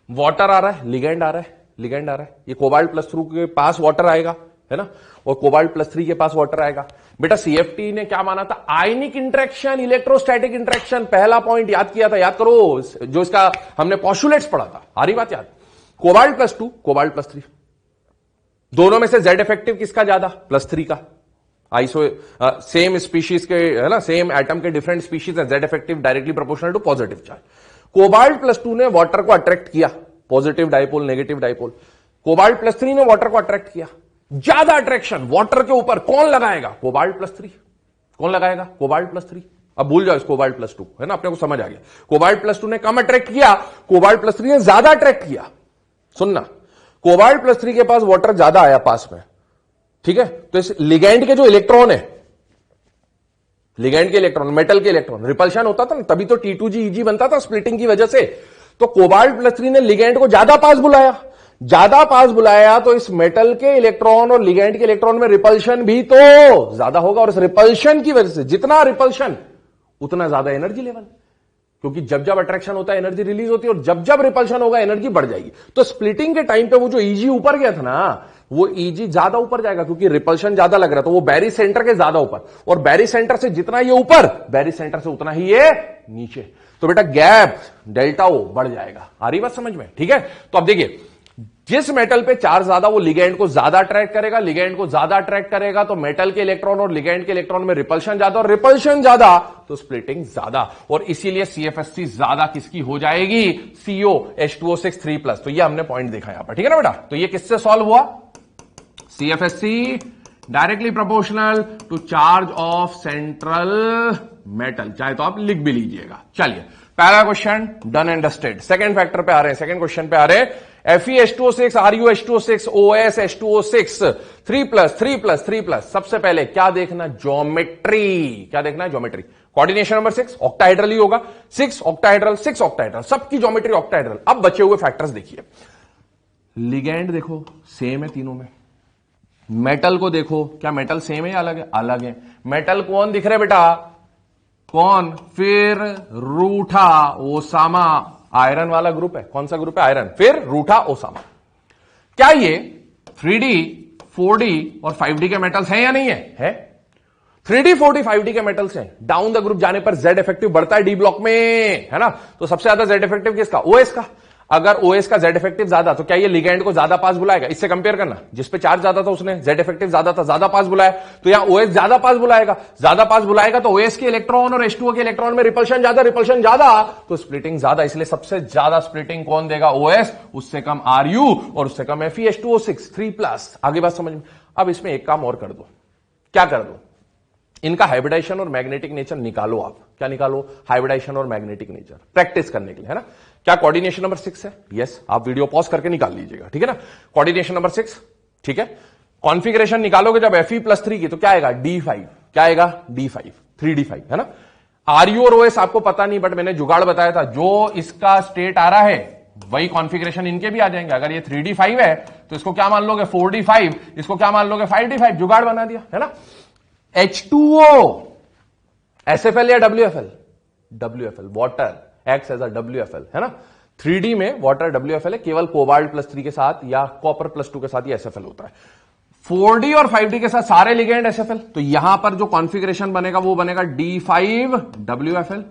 वाटर आ रहा है, लिगेंड आ रहा है, ये कोबाल्ट +2 के पास वाटर आएगा, है ना, और कोबाल्ट +3 के पास वाटर आएगा। बेटा सीएफटी ने क्या माना था, आयनिक इंटरेक्शन, इलेक्ट्रोस्टैटिक इंटरेक्शन, पहला पॉइंट याद किया था, याद करो जो इसका हमने पोस्टुलेट्स पढ़ा था, आ रही बात याद। कोबाल्ट +2 कोबाल्ट +3, दोनों में से जेड इफेक्टिव किसका ज्यादा, +3 का। आइसो सेम स्पीशीज के, है ना, सेम एटम के डिफरेंट स्पीशीज है, Z effective directly proportional to positive charge. Cobalt +2 ने वाटर को अट्रैक्ट किया, positive dipole negative dipole. Cobalt +3 ने वाटर को अट्रैक्ट किया, ज्यादा अट्रैक्शन वाटर के ऊपर कौन लगाएगा, कोबाल्ट +3। कौन लगाएगा, कोबाल्ट +3। अब भूल जाओ इस कोबाल्ट +2, है ना, अपने को समझ आ गया। कोबाल्ट +2 ने कम अट्रैक्ट किया, कोबाल्ट +3 ने ज्यादा अट्रैक्ट किया। सुनना, कोबाल्ट +3 के पास वाटर ज्यादा आया पास में, ठीक है, तो इस लिगैंड के जो इलेक्ट्रॉन है, लिगैंड के इलेक्ट्रॉन, मेटल के इलेक्ट्रॉन, रिपल्शन होता था ना, तभी तो T2G EG बनता था स्प्लिटिंग की वजह से। तो कोबाल्ट +3 ने लिगैंड को ज्यादा पास बुलाया, ज्यादा पास बुलाया तो इस मेटल के इलेक्ट्रॉन और लिगैंड के इलेक्ट्रॉन में रिपल्शन भी तो ज्यादा होगा, और इस रिपल्शन की वजह से जितना रिपल्शन उतना ज्यादा एनर्जी लेवल, क्योंकि जब जब अट्रैक्शन होता है एनर्जी रिलीज होती है, और जब जब रिपल्शन होगा एनर्जी बढ़ जाएगी। तो स्प्लिटिंग के टाइम पे वो जो ईजी ऊपर गया था ना, वो ईजी ज्यादा ऊपर जाएगा, क्योंकि रिपल्शन ज्यादा लग रहा था, वो बैरी सेंटर के ज्यादा ऊपर, और बैरी सेंटर से जितना ये ऊपर, बैरी सेंटर से उतना ही ये नीचे। तो बेटा गैप डेल्टा ओ बढ़ जाएगा। आ रही बात समझ में, ठीक है। तो अब देखिए, जिस मेटल पे चार्ज ज्यादा वो लिगैंड को ज्यादा अट्रैक्ट करेगा, लिगैंड को ज्यादा अट्रैक्ट करेगा तो मेटल के इलेक्ट्रॉन और लिगैंड के इलेक्ट्रॉन में रिपल्शन ज्यादा, और रिपल्शन ज्यादा तो स्प्लिटिंग ज्यादा, और इसीलिए CFSC ज्यादा किसकी हो जाएगी, CO H2O6 3+। तो ये हमने पॉइंट देखा यहां पर, ठीक है ना बेटा। तो ये किससे सॉल्व हुआ, CFSC directly proportional to charge of central metal, चाहे तो आप लिख भी लीजिएगा। चलिए पहला question done and dusted. Second factor पे आ रहे हैं, सेकंड क्वेश्चन पे आ रहे हैं। FeH2O6 RuH2O6 OS H2O6 3+3+3+। सबसे पहले क्या देखना, ज्योमेट्री। क्या देखना है, ज्योमेट्री। कोऑर्डिनेशन नंबर 6 ऑक्टाहेड्रल ही होगा, 6 ऑक्टाहेड्रल 6 ऑक्टाहेड्रल, सबकी ज्योमेट्री ऑक्टाहेड्रल। अब बचे हुए फैक्टर्स देखिए, लिगैंड देखो सेम है तीनों में, मेटल को देखो, क्या मेटल सेम है या अलग है, अलग है। मेटल कौन दिख रहे बेटा, कौन, फिर रूठा ओसामा, आयरन वाला ग्रुप है, कौन सा ग्रुप है, आयरन, फिर रूठा ओसामा। क्या ये 3D 4D और 5D के मेटल्स हैं या नहीं है? 3D 4D 5D के मेटल्स हैं। डाउन द ग्रुप जाने पर जेड इफेक्टिव बढ़ता है डी ब्लॉक में, है ना। तो सबसे ज्यादा जेड इफेक्टिव किसका, OS का। अगर OS का जेड इफेक्टिव ज्यादा तो क्या ये लिगैंड को ज्यादा पास बुलाएगा, इससे कंपेयर करना, जिस पे चार्ज ज्यादा था उसने जेड इफेक्टिव ज्यादा था, ज्यादा पास बुलाया, तो यहां OS ज्यादा पास बुलाएगा, ज्यादा पास बुलाएगा तो OS के इलेक्ट्रॉन और H2O के इलेक्ट्रॉन में रिपल्शन ज्यादा, रिपल्शन ज्यादा तो स्प्लिटिंग ज्यादा, इसलिए सबसे ज्यादा स्प्लिटिंग कौन देगा, OS, उससे कम Ru और उससे कम FeH2O6 3+। आगे बात समझ में। अब इसमें एक काम और कर दो, क्या कर दो, इनका हाइब्रिडाइजेशन और मैग्नेटिक नेचर निकालो। आप क्या निकालो, हाइब्रिडाइजेशन और मैग्नेटिक नेचर, प्रैक्टिस करने के लिए, है ना। क्या कोऑर्डिनेशन नंबर 6 है, यस, आप वीडियो पॉज करके निकाल लीजिएगा, ठीक है ना। कोऑर्डिनेशन नंबर 6, ठीक है। कॉन्फिगरेशन निकालोगे जब Fe+3 की, तो क्या आएगा, D5, क्या आएगा, D5, 3D5, है ना। Ru और OS आपको पता नहीं, बट मैंने जुगाड़ बताया था, जो इसका स्टेट आ रहा है वही कॉन्फिगरेशन इनके भी आ जाएंगे। अगर ये 3D5 है तो इसको क्या मान लोगे, 4D5, इसको क्या मान लोगे, 5D5, जुगाड़ बना दिया, है ना। H2O SFL या WFL, WFL, water acts as a WFL, है ना। 3D में वाटर WFL है, केवल कोबाल्ट +3 के साथ या कॉपर +2 के साथ ये SFL होता है। 4D और 5D के साथ सारे लिगेंड SFL, तो यहां पर जो कॉन्फ़िगरेशन बनेगा वो बनेगा D5 WFL,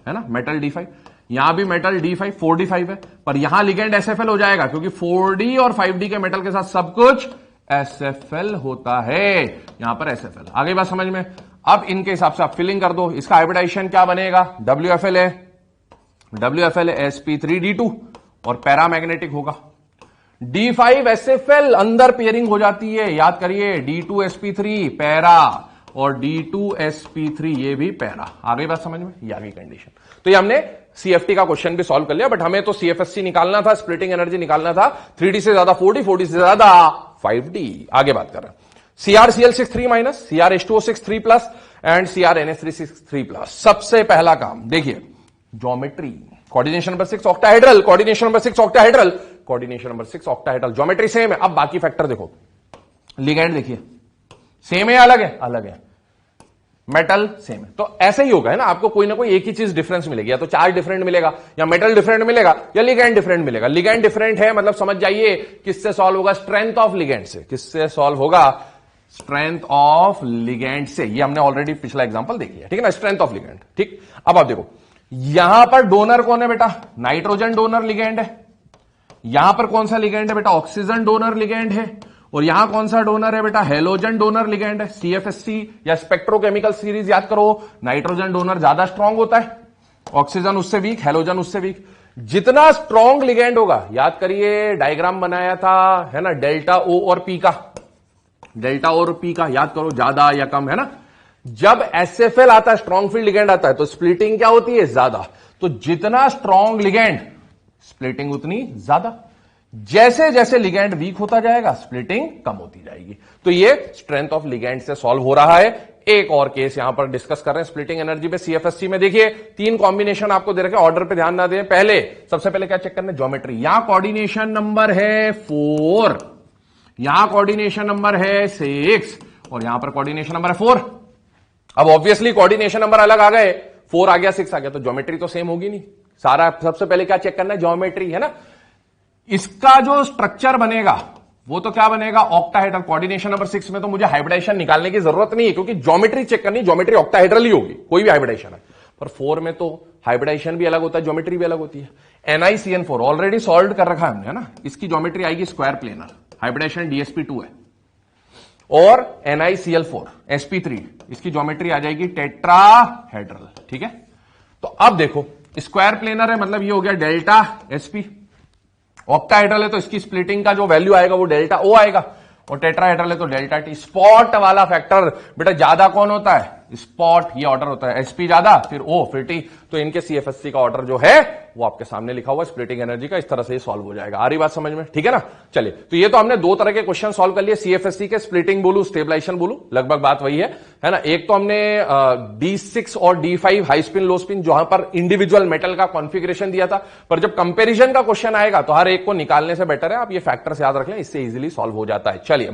है ना, मेटल D5। यहां भी मेटल D5 4D5 है, पर यहां लिगेंड SFL हो जाएगा, क्योंकि 4D और 5D के मेटल के साथ सब कुछ SFL होता है, यहां पर SFL। आगे बात समझ में। अब इनके हिसाब से आप फिलिंग कर दो, इसका हाइब्रिडाइजेशन क्या बनेगा, WFL है, WFL है sp3d2 और पैरामैग्नेटिक होगा। D5 SFL अंदर पेयरिंग हो जाती है, याद करिए, D2 sp3 पैरा और D2 sp3 ये भी पैरा। आगे बात समझ में, ये आगे कंडीशन। तो ये हमने CFT का क्वेश्चन भी सॉल्व कर लिया, बट हमें तो CFSC निकालना था, स्प्लिटिंग एनर्जी निकालना था, 3D से ज्यादा 4D, 4D से ज्यादा 5D। आगे बात कर रहे हैं, CrCl6 3- CrH2O6 3+ एंड CrNH3 3+। सबसे पहला काम देखिए, geometry. Coordination number 6 octahedral, coordination number 6 octahedral, coordination number 6 octahedral, geometry same है। अब बाकी फैक्टर देखो, लिगैंड देखिए, सेम है या अलग है, अलग है। मेटल सेम है। तो ऐसे ही होगा है ना, आपको कोई ना कोई एक ही चीज डिफरेंस मिलेगी, या तो चार्ज डिफरेंट मिलेगा, या मेटल डिफरेंट मिलेगा, या लिगैंड डिफरेंट मिलेगा। लिगैंड डिफरेंट है मतलब समझ जाइए किससे सॉल्व होगा, स्ट्रेंथ ऑफ लिगैंड से। किससे सॉल्व होगा, स्ट्रेंथ ऑफ लिगैंड से। ये हमने ऑलरेडी पिछला एग्जांपल देखी है, ठीक है ना, स्ट्रेंथ ऑफ लिगैंड। ठीक, अब आप देखो यहां पर डोनर कौन है बेटा, नाइट्रोजन डोनर लिगैंड है। यहां पर कौन सा लिगैंड है बेटा, ऑक्सीजन डोनर लिगैंड है। और यहां कौन सा डोनर है बेटा, हेलोजन डोनर लिगैंड है। सीएफएससी या स्पेक्ट्रोकेमिकल सीरीज याद करो, नाइट्रोजन डोनर ज्यादा स्ट्रांग होता है, ऑक्सीजन उससे वीक, हेलोजन उससे वीक। जितना स्ट्रांग लिगैंड होगा, याद करिए डायग्राम बनाया था है ना, डेल्टा ओ और पी का, डेल्टा ओ और पी का याद करो, ज्यादा या कम है ना। जब एसएफएल आता है, स्ट्रांग फील्ड लिगैंड आता है, तो स्प्लिटिंग क्या होती है, ज्यादा। तो जितना स्ट्रांग लिगैंड, स्प्लिटिंग उतनी ज्यादा। जैसे जैसे लिगैंड वीक होता जाएगा, स्प्लिटिंग कम होती जाएगी। तो ये स्ट्रेंथ ऑफ लिगैंड से सॉल्व हो रहा है। एक और केस यहां पर डिस्कस कर रहे हैं स्प्लिटिंग एनर्जी पे सीएफएससी में। देखिए 3 कॉम्बिनेशन आपको दे रखे, ऑर्डर पे ध्यान ना दें। पहले सबसे पहले क्या चेक करना है, ज्योमेट्री। यहां कोऑर्डिनेशन नंबर है 4, यहां कोऑर्डिनेशन नंबर है 6 और यहां पर कोऑर्डिनेशन नंबर है 4। अब ऑब्वियसली कोऑर्डिनेशन नंबर अलग आ गए, 4 आ गया 6 आ गया, तो ज्योमेट्री तो सेम होगी नहीं। सारा सबसे पहले क्या चेक करना है, ज्योमेट्री है ना। इसका जो स्ट्रक्चर बनेगा वो तो क्या बनेगा, ऑक्टाहेड्रल। कोऑर्डिनेशन नंबर 6 में तो मुझे हाइब्रिडाइजेशन निकालने की जरूरत नहीं है, क्योंकि ज्योमेट्री चेक करनी, ज्योमेट्री ऑक्टाहेड्रल ही होगी, कोई भी हाइब्रिडाइजेशन है। पर 4 में तो हाइब्रिडाइजेशन भी अलग होता है, ज्योमेट्री भी अलग होती है। NiCN4 ऑलरेडी सॉल्व कर रखा है हमने, है ना। इसकी ज्योमेट्री आएगी स्क्वायर प्लेनर, हाइब्रिडाइजेशन DsP2 है। और NiCl4 sp3, इसकी ज्योमेट्री आ जाएगी टेट्राहेड्रल, ठीक है। तो अब देखो स्क्वायर प्लेनर है, मतलब ये हो गया डेल्टा sp। ऑक्टाहेड्रल है तो इसकी स्प्लिटिंग का जो वैल्यू आएगा वो डेल्टा ओ आएगा, और टेट्राहेड्रल है तो डेल्टा टी। स्पॉट वाला फैक्टर बेटा ज्यादा कौन होता है, स्पॉट, ये ऑर्डर होता है, sp ज्यादा फिर O फिर T। तो इनके CFSC का ऑर्डर जो है वो आपके सामने लिखा हुआ है, स्प्लिटिंग एनर्जी का। इस तरह से ये सॉल्व हो जाएगा। आ रही बात समझ में, ठीक है ना। चलिए, तो ये तो हमने 2 तरह के क्वेश्चन सॉल्व कर लिए, CFSC के, स्प्लिटिंग बोलू स्टेबलाइजेशन बोलू, लगभग बात वही है ना। एक तो हमने D6 और D5 हाई स्पिन लो स्पिन, जहां पर इंडिविजुअल मेटल का कॉन्फिगरेशन दिया था। पर जब कंपेरिजन का क्वेश्चन आएगा तो हर एक को निकालने से बेटर है आप ये फैक्टर्स याद रख लें, इससे इजीली सॉल्व हो जाता है। चलिए।